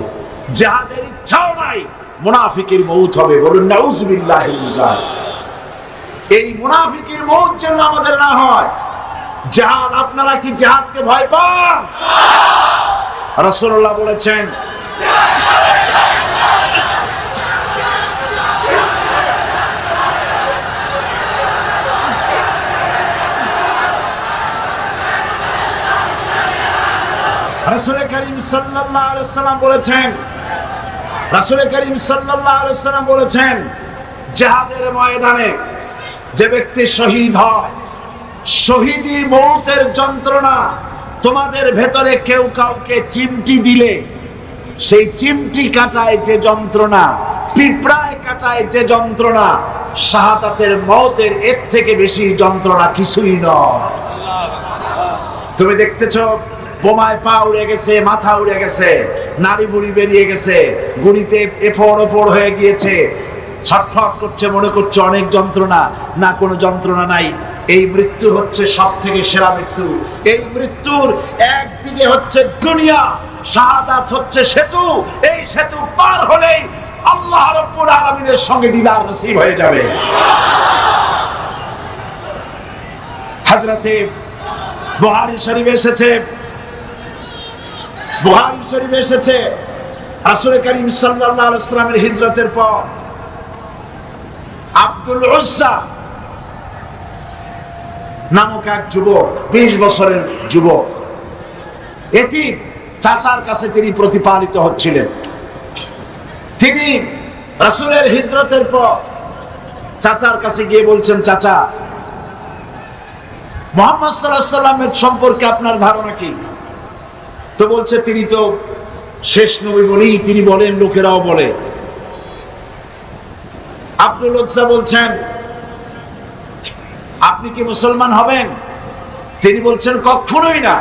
জিহাদের ইচ্ছাও নাই, মুনাফিকের মউত হবে। বলুন নাউযুবিল্লাহি মিন যালিক। এই মুনাফিকের মউত যেন আমাদের না হয়। জিহাদ, আপনারা কি জিহাদকে ভয় পান? রাসূলুল্লাহ বলেছেন, রাসূল করিম সাল্লাল্লাহু আলাইহি ওয়াসাল্লাম বলেছেন, রাসূল করিম সাল্লাল্লাহু আলাইহি ওয়াসাল্লাম বলেছেন, জিহাদের ময়দানে যে ব্যক্তি শহীদ হয়, শহীদি মউতের যন্ত্রণা তোমাদের ভেতরে কেউ কাউকে চিমটি দিলে সেই চিমটি কাটায় যে যন্ত্রণা, পিঁপড়ায় কাটায় যে যন্ত্রণা, শাহাদাতের মউতের এর থেকে বেশি যন্ত্রণা কিছুই নয়। তুমি দেখতেছো বোমায় পা উড়ে গেছে, মাথা উড়ে গেছে, নাড়ি বুড়ি বেরিয়ে গেছে, গুলিতে এফোড় ওপড় হয়ে গিয়েছে, ছটফট করছে, মনে করছে অনেক যন্ত্রণা। না, কোনো যন্ত্রণা নাই। এই মৃত্যু হচ্ছে সব থেকে সেরা মৃত্যু। এই মৃত্যুর একদিকে হচ্ছে দুনিয়া, শাহাদাত হচ্ছে সেতু। এই সেতু পার হলেই আল্লাহ রাব্বুল আলামিনের সঙ্গে দিদার নসিব হয়ে যাবে। হযরতে বুখারী শরীফে এসেছে, বুখারী শরীফে এসেছে রাসূল করিম সাল্লাল্লাহু আলাইহি ওয়াসাল্লামের হিজরতের পর আব্দুল উজ্জা নামক এক যুবক, 20 বছরের যুবক, এতিম, চাচার কাছে তিনি প্রতিপালিত হচ্ছিলেন। তিনি রাসূলের হিজরতের পর চাচার কাছে গিয়ে বলছেন, চাচা, মুহাম্মদ সাল্লাল্লাহু আলাইহি ওয়াসাল্লামের সম্পর্কে আপনার ধারণা কি? তো বলছে, তিনি তো শেষ নবী বলি তিনি বলেন, লোকেরাও বলে। আব্দুল উজ্জা বলছেন, আপনি কি মুসলমান হবেন? তিনি বলছেন, কখনোই না।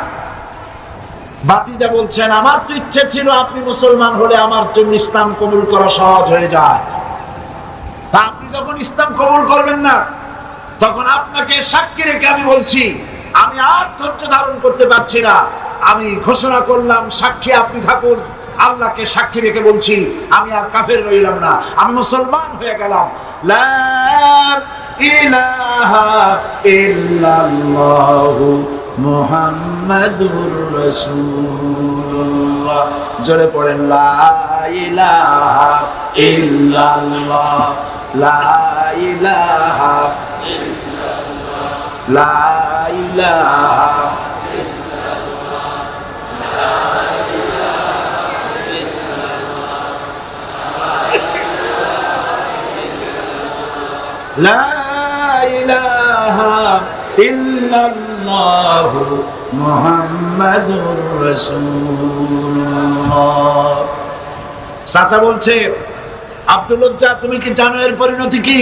ভাতিজা বলছেন, আমার তো ইচ্ছে ছিল আপনি মুসলমান হলে আমার জন্য ইসলাম কবুল করা সহজ হয়ে যায়। তা আপনি যখন ইসলাম কবুল করবেন না, তখন আপনাকে সাক্ষী রেখে আমি বলছি, আমি আর ধৈর্য ধারণ করতে পারছি না। আমি ঘোষণা করলাম, সাক্ষী আপনি থাকুন। আল্লাহকে সাক্ষী রেখে বলছি, আমি আর কাফের রইলাম না, আমি মুসলমান হয়ে গেলাম। লা ইলাহা ইল্লাল্লাহু মুহাম্মাদুর রাসূলুল্লাহ। জোরে পড়েন, লা ইলাহা ইল্লাল্লাহ, লা ইলাহা ইল্লাল্লাহ, লা ইলাহা লা ইলাহা ইল্লাল্লাহু মুহাম্মাদুর রাসূলুল্লাহ। চাচা বলছে, আব্দুল উজ্জা, তুমি কি জানো এর পরিণতি কি?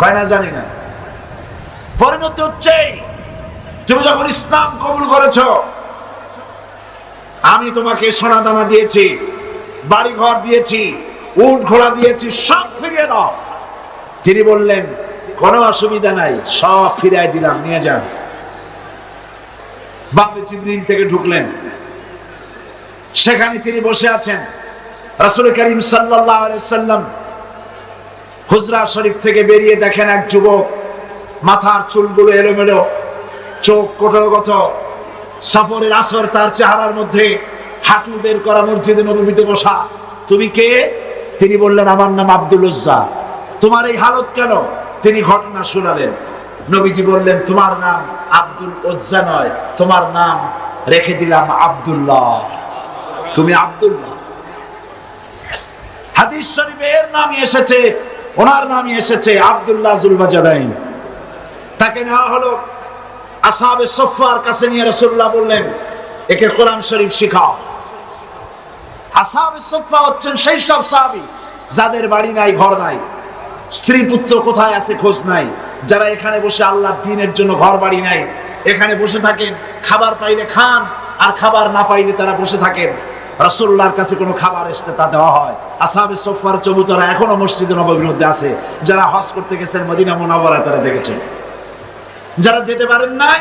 কয় না, জানি না। পরিণতি হচ্ছে, তুমি যখন ইসলাম কবুল করেছো, আমি তোমাকে সোনা দানা দিয়েছি, বাড়ি ঘর দিয়েছি, উট ঘোড়া দিয়েছি, সব ফিরিয়ে দাও। তিনি বললেন, কোনো অসুবিধা নাই, সব ফিরিয়ে দিলাম, নিয়ে যান। বাবে জিবরিল থেকে ঢুকলেন, সেখানে তিনি বসে আছেন। রাসূল করিম সাল্লাল্লাহু আলাইহি সাল্লাম হুজরা শরীফ থেকে বেরিয়ে দেখেন এক যুবক, মাথার চুলগুলো এলোমেলো, চোখ কোটরগত, সফরের আসর তার চেহারার মধ্যে, হাঁটু বের করা, মসজিদে নববীতে বসা। তুমি কে? তিনি বললেন, আমার নাম আব্দুল উজ্জা। তোমার এই হালত কেন? তিনি ঘটনা শোনালেন। নবীজি বললেন, তোমার নাম আব্দুল উজ্জা নয়, তোমার নাম রেখে দিলাম আব্দুল্লাহ, তুমি আব্দুল্লাহ। হাদিস শরীফে এর নামই এসেছে, ওনার নামই এসেছে আব্দুল্লাহ যুলবাজাদাইন। তাকে নেওয়া হলো আসহাবে সুফফার কাছে, নিয়ে রাসূলুল্লাহ বললেন, একে কোরআন শরীফ শিখাও। আসহাবে সুফফা হচ্ছেন সেই সব সাহাবী যাদের বাড়ি নাই, ঘর নাই, স্ত্রী পুত্র কোথায় আছে খোঁজ নাই, যারা এখানে বসে আল্লাহর দ্বীনের জন্য ঘর বাড়ি নাই, এখানে বসে থাকেন, খাবার পাইলে খান, আর খাবার না পাইলে তারা বসে থাকেন। রাসূলুল্লাহর কাছে কোনো খাবার এসে তা দেওয়া হয়। আসহাবে সুফফার চবুতরা এখনো মসজিদে নববীর মধ্যে আছে। যারা হজ করতে গেছেন মদিনা মুনাওয়ারায়, তারা দেখেছেন। যারা যেতে পারেন নাই,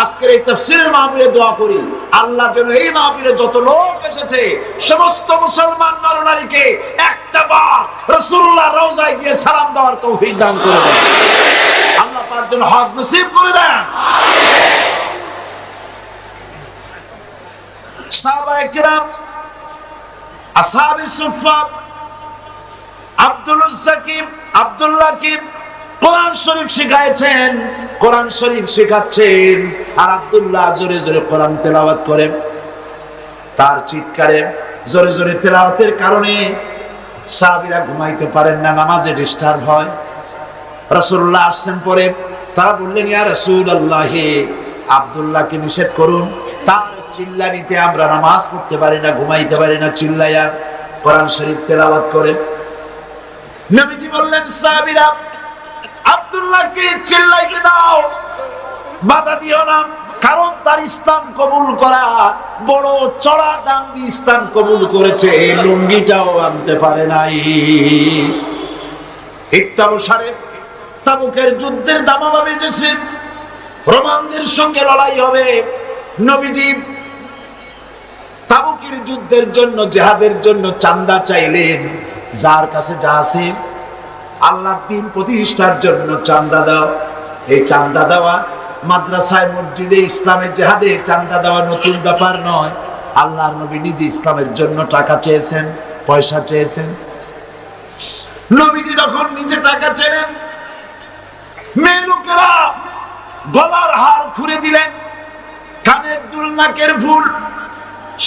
আজকের এই তাফসীরের মাহফিলে দোয়া করি, আল্লাহ যেন এই মাহফিলে যত লোক এসেছে সমস্ত মুসলমান নরনারীকে একটা বার রাসূলুল্লাহর রওজায় গিয়ে সালাম দেওয়ার তৌফিক দান করে দেন। আল্লাহ পাক যেন হজ নসিব করে দেন। সাহাবায়ে কিরাম, আসহাবে সুফফা, আব্দুল উজ্জা কি, আব্দুল্লাহ কি কোরআন শরীফ শিখাইছেন, কোরআন শরীফ শেখাচ্ছেন, আর আব্দুল্লাহ জোরে জোরে কোরআন তেলাওয়াত করেন। তার চিৎকারে, জোরে জোরে তেলাওয়াতের কারণে সাহাবীরা ঘুমাইতে পারেন না, নামাজে ডিস্টার্ব হয়। রাসূলুল্লাহ আসছেন পরে, তারা বললেন, ইয়া রাসূলুল্লাহ, আব্দুল্লাহকে নিষেধ করুন, তার চিল্লানিতে আমরা নামাজ পড়তে পারি না, ঘুমাইতে পারি না, চিল্লায়া কোরআন শরীফ তেলাওয়াত করে। নবীজি বললেন, সাহাবীরা, আব্দুল্লাহকে চিল্লাইতে দাও, বাধা দিও না, কারণ তার ইসলাম কবুল করা বড় চড়া দাম দিয়ে ইসলাম কবুল করেছে, এই লুঙ্গিটাও আনতে পারে নাই। ইত্তাবসারে তাবুকের যুদ্ধের দামামা বেজেছে, রোমানদের সঙ্গে লড়াই হবে। নবীজি তাবুকের যুদ্ধের জন্য, জিহাদের জন্য চাঁদা চাইলেন, যার কাছে যা আছে আল্লাহর দ্বীন প্রতিষ্ঠার জন্য চাঁদা দাও। এই চাঁদা দেওয়া মাদ্রাসায় মসজিদে ইসলামের জেহাদে চাঁদা দেওয়া নতুন ব্যাপার নয়। আল্লাহর নবী নিজে ইসলামের জন্য টাকা চেয়েছেন, পয়সা চেয়েছেন। নবীজি যখন নিজে টাকা চেলেন, মেয়ে লোকেরা গলার হার খুলে দিলেন, কানের দুল, নাকের ফুল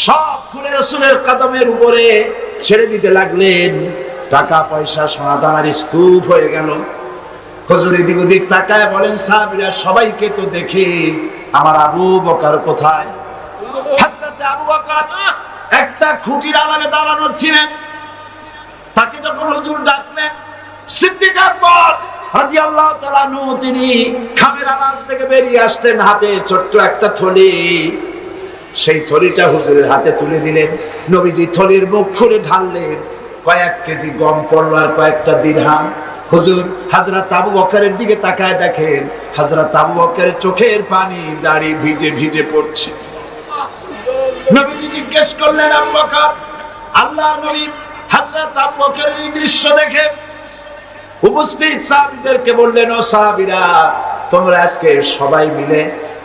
সব খুলে রাসূলের কদমের উপরে ছেড়ে দিতে লাগলেন। টাকা পয়সা সোনা দানার স্তূপ হয়ে গেল। হুজুর এদিক ওদিক তাকায় বলেন, সাহাবীরা সবাইকে তো দেখে আমার আবু বকর কোথায়? হযরত আবু বকর একটা খুঁটির আড়ালে দাঁড়ানো ছিলেন। তাকে যখন হুজুর ডাকলেন, সিদ্দিক আকবর রাদিয়াল্লাহু তাআলা আনহু তিনি খামের আড়াল থেকে বেরিয়ে আসলেন, হাতে ছোট্ট একটা থলি। সেই থলিটা হুজুরের হাতে তুলে দিলেন। নবীজি থলির মুখ খুলে ঢাললেন, কয়েক কেজি গম পড়ল আর কয়েকটা দিরহাম। হুজুর হযরত আবু বকরের দিকে তাকায় দেখেন, হযরত আবু বকরের চোখের পানি দাড়ি ভিজে ভিজে পড়ছে। নবীজি জিজ্ঞেস করলেন, আবু বকর, আল্লাহর নবী হযরত আবু বকরের এই দৃশ্য দেখে উপস্থিত সাহাবীদেরকে বললেন, ও সাহাবীরা, তোমরা আজকে সবাই মিলে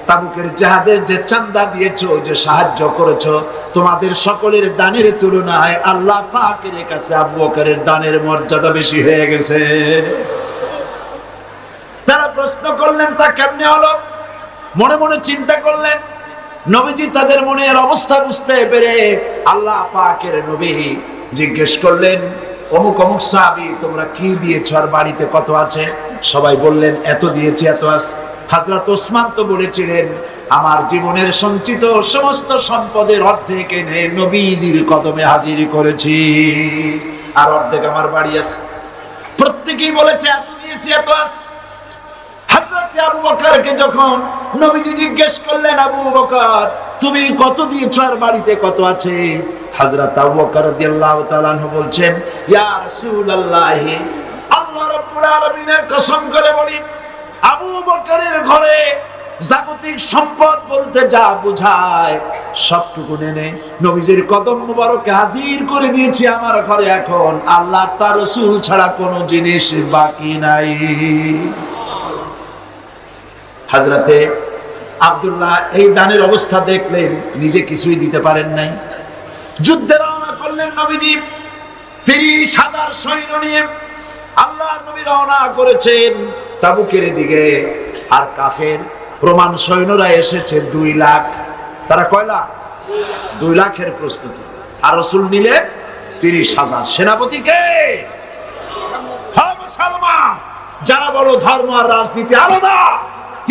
তাবুকের জিহাদের যে চাঁদা দিয়েছো, যে সাহায্য করেছো, তোমাদের সকলের দানের তুলনায় আল্লাহ পাকের কাছে আবু বকরের দানের মর্যাদা বেশি হয়ে গেছে। তারা প্রশ্ন করলেন, তা কেমনে হলো? মনে মনে চিন্তা করলেন। নবীজি তাদের মনের অবস্থা বুঝতে পেরে আল্লাহ পাকের নবী জিজ্ঞেস করলেন, অমুক অমুক সাহাবী, তোমরা কি দিয়েছো আর বাড়িতে কত আছে? সবাই বললেন, এত দিয়েছি, এত আছে। হযরত ওসমান তো বলেছিলেন, আমার জীবনের সঞ্চিত সমস্ত সম্পদের অর্ধেক এনে নবীজির কদমে হাজির করেছি, আর অর্ধেক আমার বাড়ি আছে। প্রত্যেকেই বলেছে, এত দিয়েছি, এত আছে। হযরত আবু বকরকে যখন নবীজি জিজ্ঞেস করলেন, আবু বকর, তুমি কত দিয়েছো আর বাড়িতে কত আছে? হযরত আবু বকর রাদিয়াল্লাহু তাআলা আনহু বলছেন, ইয়া রাসূলুল্লাহ, আল্লাহ রাব্বুল আলামিনের কসম করে বলি, আবু বকরের ঘরে জাগতিক সম্পদ বলতে যা বোঝায় সবটুকু এনে নবীজির কদম মুবারকে হাজির করে দিয়েছি আমার ঘরে। এখন আল্লাহ তার রাসূল ছাড়া কোনো জিনিস বাকি নাই। হযরতে আব্দুল্লাহ এই দানের অবস্থা দেখলেন, নিজে কিছুই দিতে পারেন নাই। যুদ্ধে রওনা করলেন নবীজি ৩০,০০০ সৈন্য নিয়ে। আল্লাহর নবী রওনা করেছেন তাবুকের দিকে, আর কাফের রোমান সৈন্যরা এসেছে ২ লাখ। তারা কয় লাখ? ২ লাখের প্রস্তুতি। আর রাসূল নিলে ৩০,০০০। সেনাপতি কে? হ্যাঁ মুসলমান। যারা বলো ধর্ম আর রাজনীতি আলাদা,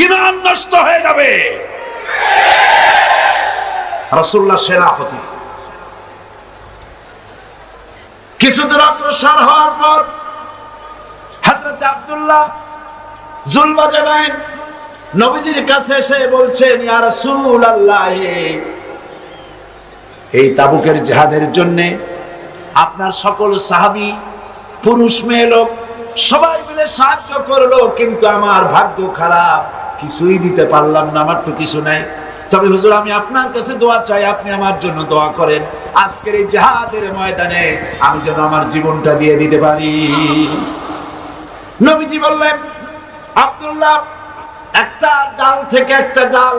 ঈমান নষ্ট হয়ে যাবে। রাসূলুল্লাহ সেনাপতি। কিছু দূর অগ্রসর হওয়ার পর হযরত আব্দুল্লাহ জুলবাজাদাইন নবীজির কাছে এসে বলছেন, ইয়া রাসূলুল্লাহ, এই তাবুকের জিহাদের জন্য আপনার সকল সাহাবী, পুরুষ মেয়ে লোক সবাই মিলে সাহায্য করলো, কিন্তু আমার ভাগ্য খারাপ, কিছুই দিতে পারলাম না, আমার তো কিছু নাই। তবে হুজুর, আমি আপনার কাছে দোয়া চাই, আপনি আমার জন্য দোয়া করেন, আজকের এই জিহাদের ময়দানে আমি যেন আমার জীবনটা দিয়ে দিতে পারি। নবীজি বললেন, আব্দুল্লাহ, একটা ডাল থেকে একটা ডাল,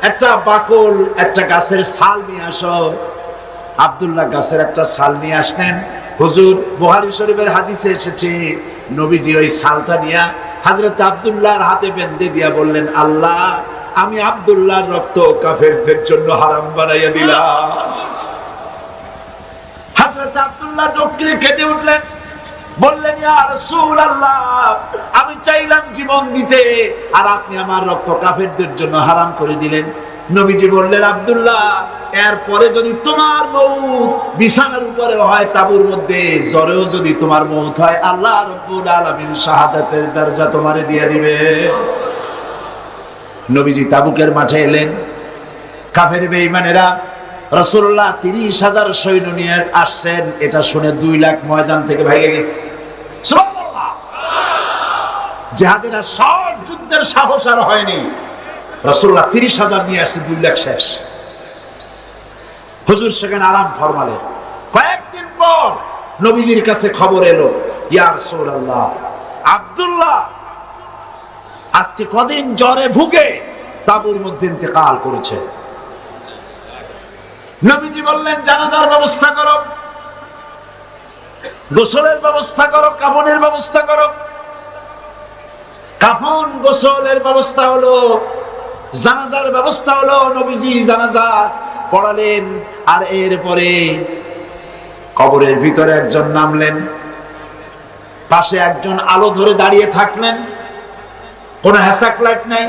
একটা বাকল, একটা গাছের ছাল নিয়ে আসো। আব্দুল্লাহ গাছের একটা ছাল নিয়ে আসলেন। হুজুর, বুখারী শরীফের হাদিসে এসেছে, নবীজি ওই ছালটা নিয়ে হযরত আব্দুল্লাহর হাতে বেঁধে দিয়া বললেন, আল্লাহ, আমি আব্দুল্লাহর রক্ত কাফেরদের জন্য হারাম বানাইয়া দিলাম। হযরত আব্দুল্লাহ ডোকরে কেঁদে উঠলেন, বললেন, ইয়া রাসূলুল্লাহ, আমি চাইলাম জীবন দিতে, আর আপনি আমার রক্ত কাফেরদের জন্য হারাম করে দিলেন। নবীজি বললেন, আব্দুল্লাহ, এরপরে যদি তোমার মউত বিছানার উপরে হয়, তাবুর মধ্যে জ্বরেও যদি তোমার মউত হয়, আল্লাহ রাব্বুল আলামিন শাহাদাতের দরজা তোমারে দিয়ে দিবে। নবীজি তাবুকের মাঠে এলেন। কাফের বেঈমানেরা রাসূলুল্লাহ ৩০,০০০ সৈন্য নিয়ে আসছেন, এটা শুনে ২ লাখ ময়দান থেকে ভাগে গেছে। সুবহানাল্লাহ। জিহাদের সব যুদ্ধের সাহস আর হয়নি। রাসূলুল্লাহ ৩০,০০০ নিয়ে আসছে, ২ লাখ শেষ। হুজুর সেখানে আরাম ফরমালেন। কয়েকদিন পর নবীজির কাছে খবর এলো, ইয়া রাসূলুল্লাহ, আব্দুল্লাহ আজকে কদিন জ্বরে ভুগে তাঁবুর মধ্যে ইন্তেকাল করেছে। নবীজি বললেন, জানাজার ব্যবস্থা করো, গোসলের ব্যবস্থা করো, কাফনের ব্যবস্থা করো। কাফন গোসলের ব্যবস্থা হলো, জানাজার ব্যবস্থা হলো। নবীজি জানাজা পড়ালেন, আর এরপরে কবরের ভিতরে একজন নামলেন, পাশে একজন আলো ধরে দাঁড়িয়ে থাকলেন। কোন হ্যাসাক লাইট নাই,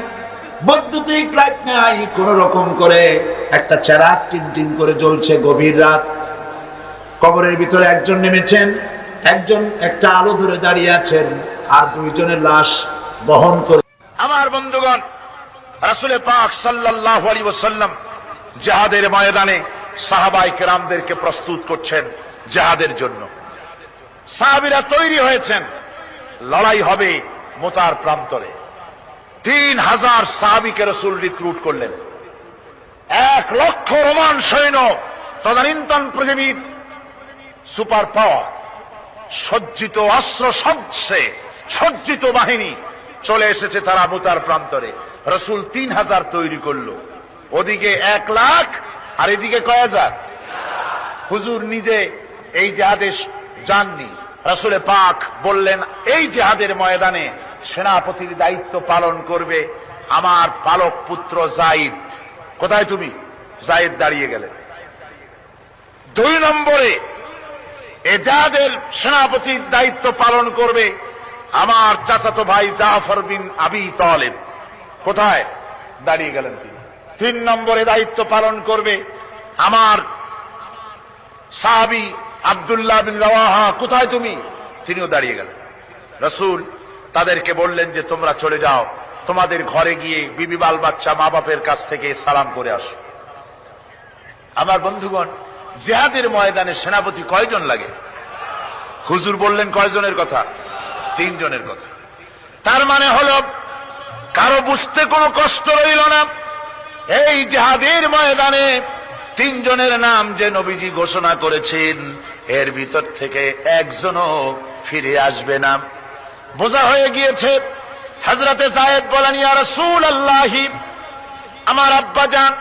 বৈদ্যুতিক লাইট নাই, কোন রকম করে একটা চেরাগ টিনটিন করে জ্বলছে, গভীর রাত। কবরের ভিতরে একজন নেমেছেন, একজন একটা আলো ধরে দাঁড়িয়ে আছেন, আর দুইজনের লাশ বহন করে। আমার বন্ধুগণ, রাসূল পাক সাল্লাল্লাহু আলাইহি ওয়াসাল্লাম জিহাদের ময়দানে সাহাবায়ে কেরামদেরকে প্রস্তুত করছেন জিহাদের জন্য। সাহাবীরা তৈরি হয়েছেন, লড়াই হবে মুতার প্রান্তরে। 3000 সাহাবীকে রাসূল রিক্রুট করলেন। 1 লক্ষ রোমান সৈন্য, তদানীন্তন পৃথিবীর সুপার পাওয়ার, সজ্জিত অস্ত্র সজ্জিত বাহিনী চলে এসেছে তারা মুতার প্রান্তরে। রাসূল 3000 তৈরি করলো, ওদিকে 1 লাখ আর এদিকে কয় হাজার। হুজুর নিজে এই জিহাদে যাননি। রাসূল পাক বললেন, এই জিহাদের ময়দানে সেনাপতির দায়িত্ব পালন করবে আমার পালক পুত্র যায়েদ। কোথায় তুমি? যায়েদ দাঁড়িয়ে গেলেন। 2 নম্বরে এই জিহাদের সেনাপতির দায়িত্ব পালন করবে আমার চাচাতো ভাই জাফর বিন আবি তালেব। কোথায়? দাঁড়িয়ে গেলেন তিনি। 3 নম্বরে দায়িত্ব পালন করবে আমার সাহাবী আব্দুল্লাহ বিন রাওয়াহা। কোথায় তুমি? তিনিও দাঁড়িয়ে গেলেন। রাসূল তাদেরকে বললেন যে তোমরা চলে যাও, তোমাদের ঘরে গিয়ে বিবি বাল বাচ্চা মা বাপের কাছ থেকে সালাম করে আসো। আমার বন্ধুগণ, জিহাদের ময়দানে সেনাপতি কয়জন লাগে? হুজুর বললেন কয়জনের কথা? 3 জনের কথা। তার মানে হলো কারো বুঝতে কোনো কষ্ট রইল না, এই জিহাদের ময়দানে 3 জনের নাম যে নবীজি ঘোষণা করেছেন, এর ভিতর থেকে একজনও ফিরে আসবে না। বোঝা হয়ে গিয়েছে। হযরতে যায়েদ বলেন, ইয়া রাসূলুল্লাহ, আমার আব্বা জান,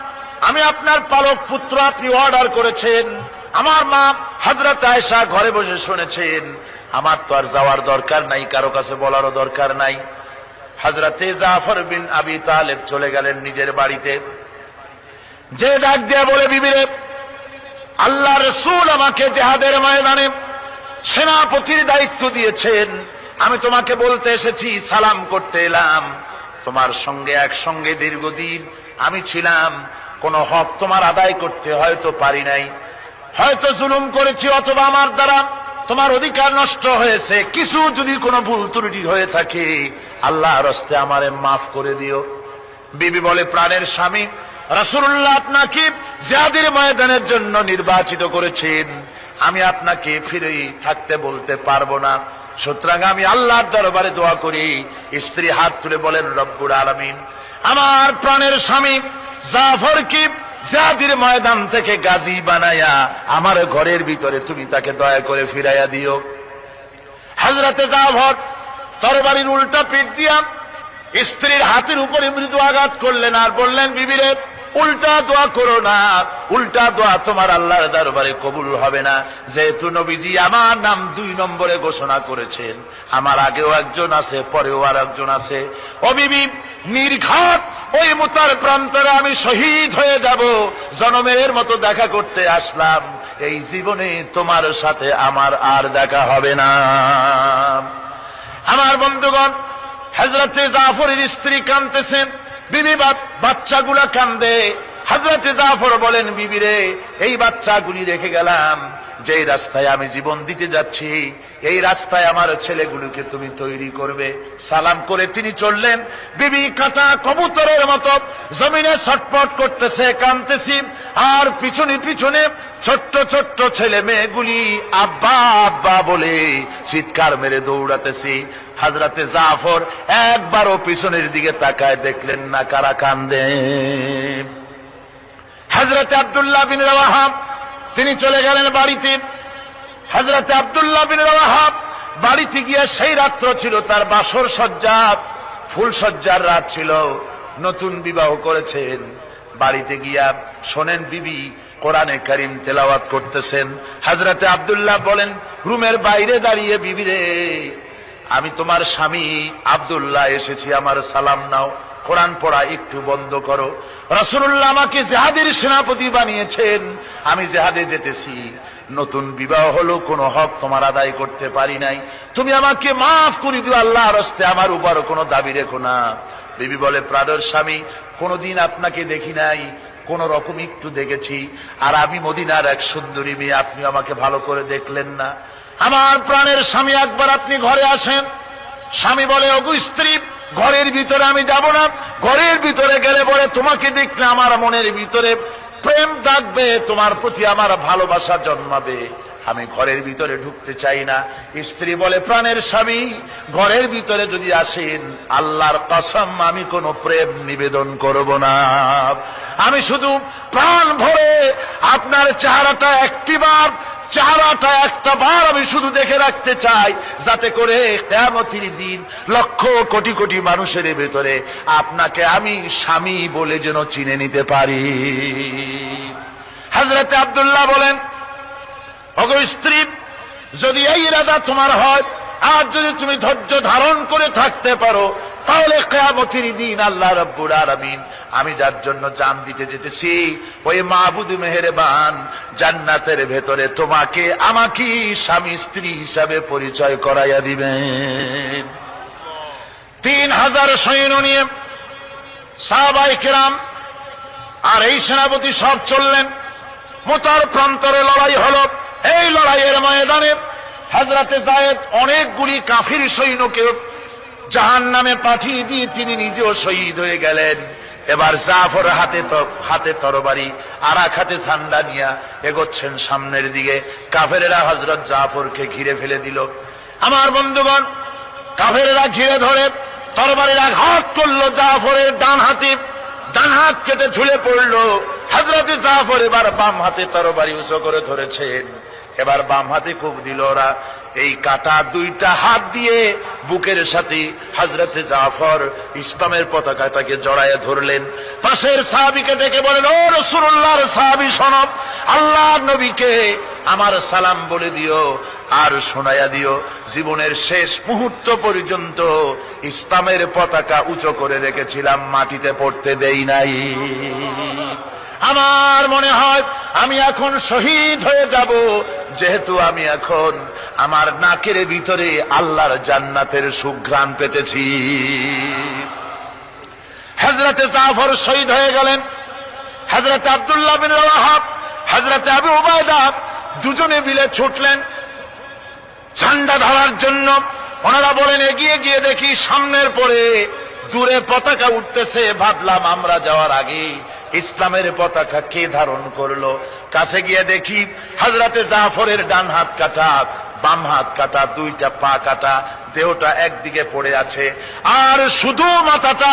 আমি আপনার পালক পুত্র, আপনি অর্ডার করেছেন। আমার মা হযরত আয়েশা ঘরে বসে শুনেছেন। আমার তো আর যাওয়ার দরকার নাই, কারো কাছে বলারও দরকার নাই। হযরতে জাফর বিন আবি তালেব চলে গেলেন নিজের বাড়িতে। যে ডাক দিয়ে বলে, বিবিরে, আল্লাহ রাসূল আমাকে জিহাদের ময়দানে সেনাপতির দায়িত্ব দিয়েছেন। আমি তোমাকে বলতে এসেছি, সালাম করতে এলাম। তোমার সঙ্গে একসঙ্গে দীর্ঘদিন আমি ছিলাম, কোন হক তোমার আদায় করতে হয়তো পারি নাই, হয়তো জুলুম করেছি, অথবা আমার দ্বারা তোমার অধিকার নষ্ট হয়েছে। কিছু যদি কোনো ভুল ত্রুটি হয়ে থাকে, আল্লাহর হস্তে আমারে মাফ করে দিও। বিবি বলে, প্রাণের স্বামী, রাসূলুল্লাহ আপনাকে জিহাদের ময়দানের জন্য নির্বাচিত করেছেন, আমি আপনাকে ফিরে থাকতে বলতে পারবো না। সুতরাং আমি আল্লাহর দরবারে দোয়া করি। স্ত্রী হাত তুলে বলেন, রব্বুল আলামিন, আমার প্রাণের স্বামী জাফরকে জিহাদের ময়দান থেকে গাজী বানায়া আমার ঘরের ভিতরে তুমি তাকে দয়া করে ফিরাইয়া দিও। হযরতে জাফর তরবারির উল্টা পিঠ দিয়া স্ত্রীর হাতের উপরে মৃদু আঘাত করলেন, আর বললেন, বিবিরে, উল্টা দোয়া করো না, উল্টা দোয়া তোমার আল্লাহর দরবারে কবুল হবে না। যেহেতু নবীজি আমার নাম 2 নম্বরে ঘোষণা করেছেন, আমার আগেও একজন আছে, পরেও আর একজন আছে। ও বিবি, নির্ঘাত ওই মুতার প্রান্তরে আমি শহীদ হয়ে যাব। জনমের মতো দেখা করতে আসলাম, এই জীবনে তোমার সাথে আমার আর দেখা হবে না। আমার বন্ধুগণ, হযরতে জাফরের স্ত্রী কাঁদতেছেন, বিবি বাচ্চাগুলা কান্দে। হযরতে জাফর বলেন, বিবিরে, এই বাচ্চাগুলি রেখে গেলাম, যে রাস্তায় আমি জীবন দিতে যাচ্ছি, এই রাস্তায় আমার ছেলেগুলোকে তুমি তৈরি করবে। সালাম করে তিনি চললেন। বিবি কাটা কবুতরের মতো জমিনে ছটফট করতেছে, কাঁদতেছি, আর পিছনে পিছনে ছোট্ট ছোট্ট ছেলে মেয়েগুলি আব্বা আব্বা বলে চিৎকার মেরে দৌড়াতেছি। হযরতে জাফর একবারও পিছনের দিকে তাকায় দেখলেন না কারা কান্দে। হযরতে আব্দুল্লাহ বিন রাওয়াহা তিনি চলে গেলেন বাড়িতে। হযরতে আব্দুল্লাহ বিন রাওয়াহা বাড়িতে গিয়ে, সেই রাত্র ছিল তার বাসর সজ্জা, ফুল সজ্জার রাত ছিল। নতুন বিবাহ করেছেন, বাড়িতে গিয়া শোনেন বিবি কোরআনে কারিম তেলাওয়াত করতেছেন। হযরতে আব্দুল্লাহ বলেন রুমের বাইরে দাঁড়িয়ে, বিবি রে, আমি তোমার স্বামী আব্দুল্লাহ এসেছি, আমার সালাম নাও, কোরআন পড়া একটু বন্ধ করো। রাসূলুল্লাহ আমাকে জিহাদের সেনাপতি বানিয়েছেন, আমি জিহাদে যেতেছি, নতুন বিবাহ হলো, কোনো হক তোমার আদায় করতে পারি নাই, তুমি আমাকে মাফ করে দিও, আল্লাহর হস্তে আমার উপর কোনো দাবি রেখো না। বিবি বলে প্রাণের স্বামী, কোনদিন আপনাকে দেখি নাই, কোন রকম একটু দেখেছি, আর আমি মদিনার এক সুন্দরী মেয়ে, আপনি আমাকে ভালো করে দেখলেন না। আমার প্রাণের স্বামী, একবার আপনি ঘরে আসেন। স্বামী বলে ওগো স্ত্রী, ঘরের ভিতরে আমি যাব না, ঘরের ভিতরে গেলে বলে তোমাকে দেখলে আমার মনের ভিতরে প্রেম ডাকবে, তোমার প্রতি আমার ভালোবাসা জন্মাবে, আমি ঘরের ভিতরে ঢুকতে চাই না। স্ত্রী বলে প্রাণের স্বামী, ঘরের ভিতরে যদি আসেন, আল্লাহর কসম আমি কোনো প্রেম নিবেদন করব না, আমি শুধু প্রাণ ভরে আপনার চেহারাটা একটা বার আমি শুধু দেখে রাখতে চাই, যাতে করে কিয়ামতের দিন লক্ষ কোটি কোটি মানুষের ভেতরে আপনাকে আমি স্বামী বলে যেন চিনে নিতে পারি। হযরতে আব্দুল্লাহ বলেন ওগো স্ত্রী, যদি এই ইরাদা তোমার হয়, আর যদি তুমি ধৈর্য ধারণ করে থাকতে পারো, তাহলে কিয়ামতের দিন আল্লাহ রাব্বুল আলামিন আমি যার জন্য জান দিতে যেতেছি, ওই মাবুদ মেহেরবান জান্নাতের ভেতরে তোমাকে আমাকে স্বামী স্ত্রী হিসাবে পরিচয় করাইয়া দিবেন। 3000 সৈন্য নিয়ে সাহাবায়ে কেরাম আর এই সেনাপতি সব চললেন। মুতার প্রান্তরে লড়াই হলো। এই লড়াইয়ের ময়দানে হযরতে যায়েদ অনেকগুলি কাফির সৈন্যকে জাহান্নামে পাঠিয়ে দিয়ে তিনি নিজেও শহীদ হয়ে গেলেন। এবার জাফর হাতে তরবারি, আর এক হাতে ঝান্ডা নিয়ে এগোচ্ছেন সামনের দিকে। কাফেরেরা হযরত জাফরকে ঘিরে ফেলে দিল। আমার বন্ধুগণ, কাফেরেরা ঘিরে ধরে তরবারির আঘাত করলো জাফরের ডান হাতে, ডান হাত কেটে ঝুলে পড়লো। হযরতে জাফর এবার বাম হাতে তরবারি উঁচু করে ধরেছেন, এবার বাম হাতে কোপ দিল ওরা। এই কাটা দুইটা হাত দিয়ে বুকের সাথে হযরতে জাফর ইসলামের পতাকাটাকে জড়ায় ধরলেন। পাশের সাহাবীকে ডেকে বলেন, ও রাসূলুল্লাহর সাহাবী শোনো, আল্লাহর নবীকে আমার সালাম বলে দিও, আর শোনায়া দিও, জীবনের শেষ মুহূর্ত পর্যন্ত ইসলামের পতাকা উঁচু করে রেখেছিলাম, মাটিতে পড়তে দেই নাই। আমার মনে হয় আমি এখন শহীদ হয়ে যাব, যেহেতু আমি এখন আমার নাকের ভিতরে আল্লাহর জান্নাতের সুঘ্রাণ পেতেছি। হযরতে জাফর শহীদ হয়ে গেলেন। হযরতে আব্দুল্লাহ বিন রাওয়াহা, হযরতে আবু উবাইদা দুজনে মিলে ছুটলেন ঝান্ডা ধরার জন্য। ওনারা বলেন এগিয়ে গিয়ে দেখি সামনের পরে দূরে পতাকা উঠতেছে। ভাবলাম আমরা যাওয়ার আগে ইসলামের পতাকা কে ধারণ করলো। কাছে গিয়ে দেখি হযরতে জাফরের ডান হাত কাটা, বাম হাত কাটা, দুইটা পা কাটা, দেহটা একদিকে পড়ে আছে, আর শুধু মাথাটা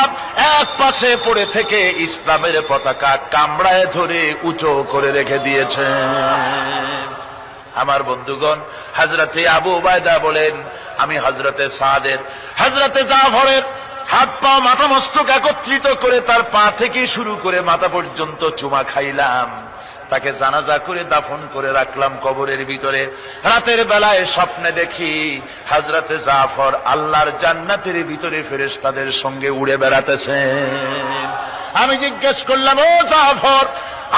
এক পাশে পড়ে থেকে ইসলামের পতাকা কামড়ায় ধরে উঁচু করে রেখে দিয়েছে। আমার বন্ধুগণ, হযরতে আবু উবাইদা বলেন আমি হযরতে সাদের, হযরতে জাফরের হাত পা মাথা মস্তক একত্রিত করে তার পা থেকে শুরু করে মাথা পর্যন্ত চুমা খাইলাম। তাকে জানাজা করে দাফন করে রাখলাম কবরের ভিতরে। রাতের বেলায় স্বপ্নে দেখি হযরতে জাফর আল্লাহর জান্নাতের ভিতরে ফেরেশতাদের সঙ্গে উড়ে বেড়াতেছেন। আমি জিজ্ঞেস করলাম, ও জাফর,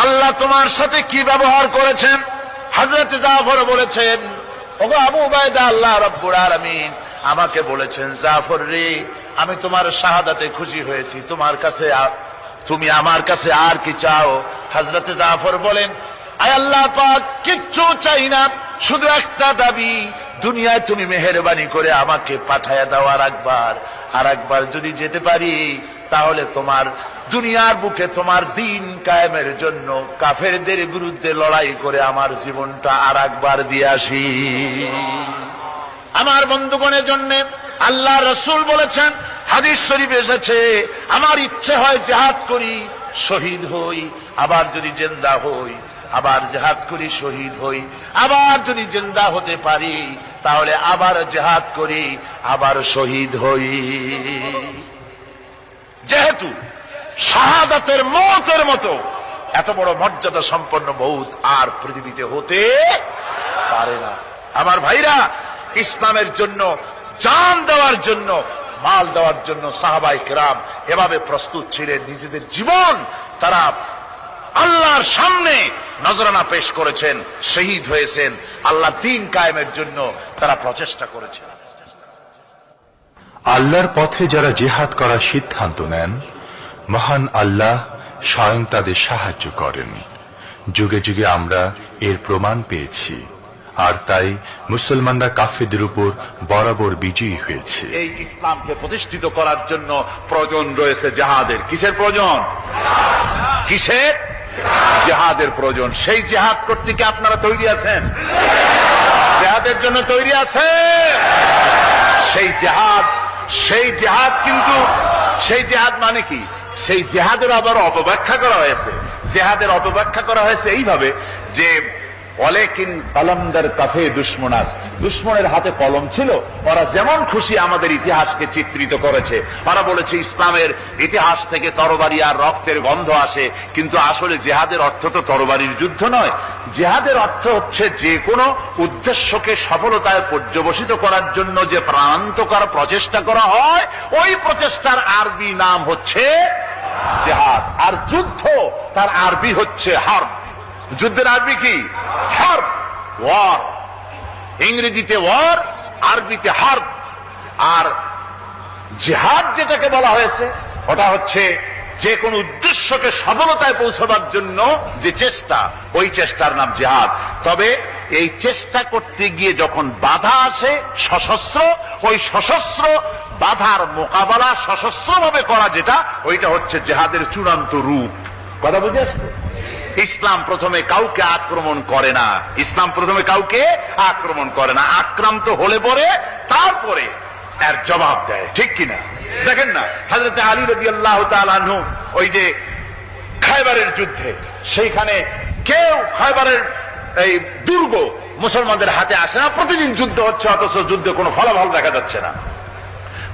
আল্লাহ তোমার সাথে কি ব্যবহার করেছেন? হযরতে জাফর বলেছেন, ওগো আবু উবাইদা, আল্লাহ রাব্বুল আলামিন আমাকে বলেছেন, জাফর রে, আমি তোমার শাহাদাতে খুশি হয়েছি, তুমি আমার কাছে আর কি চাও? হযরতে জাফর বলেন, আয় আল্লাহ পাক, কিচ্ছু চাই না, শুধু একটা দাবি, দুনিয়ায় তুমি মেহেরবানি করে আমাকে পাঠায়া দাও আর একবার যদি যেতে পারি, তাহলে তোমার দুনিয়ার বুকে তোমার দিন কায়েমের জন্য কাফেরদের বিরুদ্ধে লড়াই করে আমার জীবনটা আর একবার দিয়ে আসি। আমার বন্ধুগণের জন্য আল্লাহ রাসূল বলেছেন, হাদিস শরীফে এসেছে, আমার ইচ্ছে হয় জিহাদ করি, শহীদ হই, আবার যদি জিন্দা হই, আবার জিহাদ করি, শহীদ হই, আবার যদি জিন্দা হতে পারি তাহলে আবার জিহাদ করি, আবার শহীদ হই। যেহেতু শাহাদাতের মওতের মতো এত বড় মর্যাদা সম্পন্ন মওত আর পৃথিবীতে হতে পারে না। আমার ভাইরা, ইসলামের জন্য জান দেওয়ার জন্য, মাল দেওয়ার জন্য সাহাবায়ে কেরাম এভাবে প্রস্তুত ছিলেন। নিজেদের জীবন তারা আল্লাহর সামনে নজরানা পেশ করেছেন, শহীদ হয়েছেন। আল্লাহ দ্বীন কায়েমের জন্য তারা প্রচেষ্টা করেছেন। আল্লাহর পথে যারা জিহাদ করার সিদ্ধান্ত নেন, মহান আল্লাহ স্বয়ং তাদের সাহায্য করেন। যুগে যুগে আমরা এর প্রমাণ পেয়েছি, আর তাই মুসলমানরা কাফেরদের উপর বরাবর বিজয়ী হয়েছে। এই ইসলামকে প্রতিষ্ঠিত করার জন্য প্রয়োজন রয়েছে জিহাদের। কিসের প্রয়োজন? কিসের? জিহাদের প্রয়োজন। সেই জিহাদ করতে কি আপনারা তৈরি আছেন? জিহাদের জন্য তৈরি আছেন? সেই জিহাদ কিন্তু সেই জিহাদ মানে কি? সেই জিহাদের আবার অপব্যাখ্যা করা হয়েছে। জিহাদের অপব্যাখ্যা করা হয়েছে এইভাবে যে ওয়ালাকিন কলমদার কাফে দুশমনাস, দুশমনের হাতে কলম ছিল, ওরা যেমন খুশি আমাদের ইতিহাসকে চিত্রিত করেছে। ওরা বলেছে ইসলামের ইতিহাস থেকে তরবারি আর রক্তের গন্ধ আসে, কিন্তু আসলে জিহাদের অর্থ তো তরবারির যুদ্ধ নয়। জিহাদের অর্থ হচ্ছে যে কোনো উদ্দেশ্যকে সফলতায় পর্যবসিত করার জন্য যে প্রাণান্তকর প্রচেষ্টা করা হয়, ওই প্রচেষ্টার আরবি নাম হচ্ছে জিহাদ। আর যুদ্ধ তার আরবি হচ্ছে হার্ব। যুদ্ধের আরবি কি? হার্ব, ওয়ার। ইংরেজিতে ওয়ার, আরবিতে হার্ব। আর জিহাদ যেটাকে বলা হয়েছে ওটা হচ্ছে যে কোন উদ্দেশ্যকে সফলতায় পৌঁছবার জন্য যে চেষ্টা, ওই চেষ্টার নাম জিহাদ। তবে এই চেষ্টা করতে গিয়ে যখন বাধা আসে সশস্ত্র, ওই সশস্ত্র বাধার মোকাবেলা সশস্ত্রভাবে করা যেটা, ওইটা হচ্ছে জিহাদের চূড়ান্ত রূপ। কথা বুঝে আসছে? ইসলাম প্রথমে কাউকে আক্রমণ করে না। ইসলাম প্রথমে কাউকে আক্রমণ করে না, আক্রান্ত হলে পরে তারপরে এর জবাব দেয়। ঠিক কিনা? দেখেন না, হযরত আলী রাদিয়াল্লাহু তাআলা আনহু ওই যে খায়বারের যুদ্ধে, সেইখানে কেউ খায়বারের এই দুর্গ মুসলমানদের হাতে আসে না। প্রতিদিন যুদ্ধ হচ্ছে, অথচ যুদ্ধে কোনো ফলাফল দেখা যাচ্ছে না।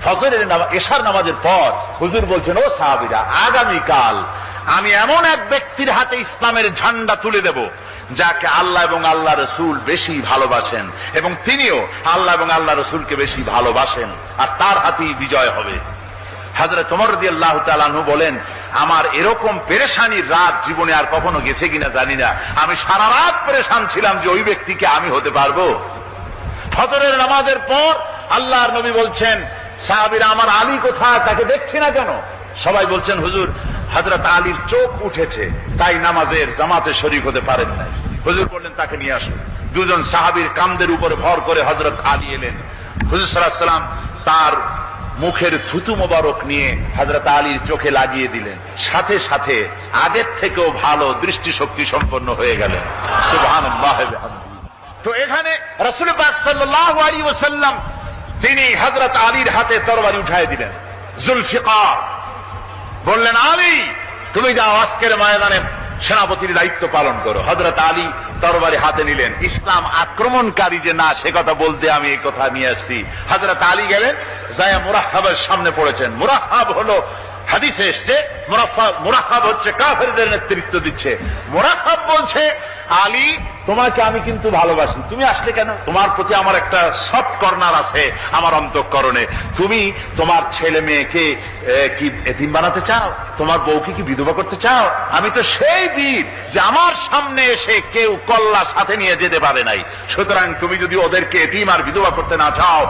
ফজরের এশার নামাজের পর হুজুর বলছেন, ও সাহাবীরা, আগামীকাল আমি এমন এক ব্যক্তির হাতে ইসলামের ঝান্ডা তুলে দেব যাকে আল্লাহ এবং আল্লাহ রসুল বেশি ভালোবাসেন, এবং তিনিও আল্লাহ এবং আল্লাহ রসুলকে বেশি ভালোবাসেন, আর তার হাতেই বিজয় হবে। হযরত ওমর রাদিয়াল্লাহু তাআলা আনহু বলেন, আমার এরকম পেরেশানির রাত জীবনে আর কখনো গেছে কিনা জানি না। আমি সারা রাত পেরেশান ছিলাম যে ওই ব্যক্তিকে আমি হতে পারবো। ফজরের নামাজের পর আল্লাহর নবী বলছেন, সাহাবীরা, আমার আলী কোথায়? তাকে দেখছি না কেন? সবাই বলছেন, হুজুর, হযরত আলীর চোখ উঠেছে, তাই নামাজের জামাতে শরীক হতে পারেন নাই। হুজুর বললেন, তাকে নিয়ে আসুন। দুজন সাহাবীর কাঁধের উপরে ভর করে হযরত আলী এলেন। হুজুর সাল্লাল্লাহু আলাইহি ওয়াসাল্লাম তার মুখের থুতু মোবারক নিয়ে হযরত আলীর চোখে লাগিয়ে দিলেন। সাথে সাথে আগের থেকেও ভালো দৃষ্টিশক্তি সম্পন্ন হয়ে গেলেন। সুবহানাল্লাহ ওয়া বিহামদিহি। তো এখানে রাসূল পাক সাল্লাল্লাহু আলাইহি ওয়াসাল্লাম তিনি হযরত আলীর হাতে তরবারি উঠায় দিলেন। জুলফিকার বললেন, আলী, তুমি যাও, আজকের ময়দানে সেনাপতির দায়িত্ব পালন করো। হযরত আলী তরবারি হাতে নিলেন। ইসলাম আক্রমণকারী যে না, সে কথা বলতে আমি এই কথা নিয়ে আসছি। হযরত আলী গেলেন, যায় মুরাহহাবের সামনে পড়েছেন। মুরাহহাব হলো, হাদিসে এসেছে, মুরাহহাব হচ্ছে কাফেরদের নেতৃত্ব দিচ্ছে। মুরাহহাব বলছে, আলী, তোমাকে আমি কিন্তু ভালোবাসি, তুমি আসলে কেন? তোমার প্রতি আমার একটা সফট কর্নার আছে আমার অন্তঃকরণে। তুমি তোমার ছেলে মেয়েকে কি এতিম বানাতে চাও? তোমার বউকে কি বিধবা করতে চাও? আমি তো সেই বীর যে আমার সামনে এসে কেউ কল্লা সাথে নিয়ে যেতে পারে নাই। সুতরাং তুমি যদি ওদেরকে এতিম আর বিধবা করতে না চাও,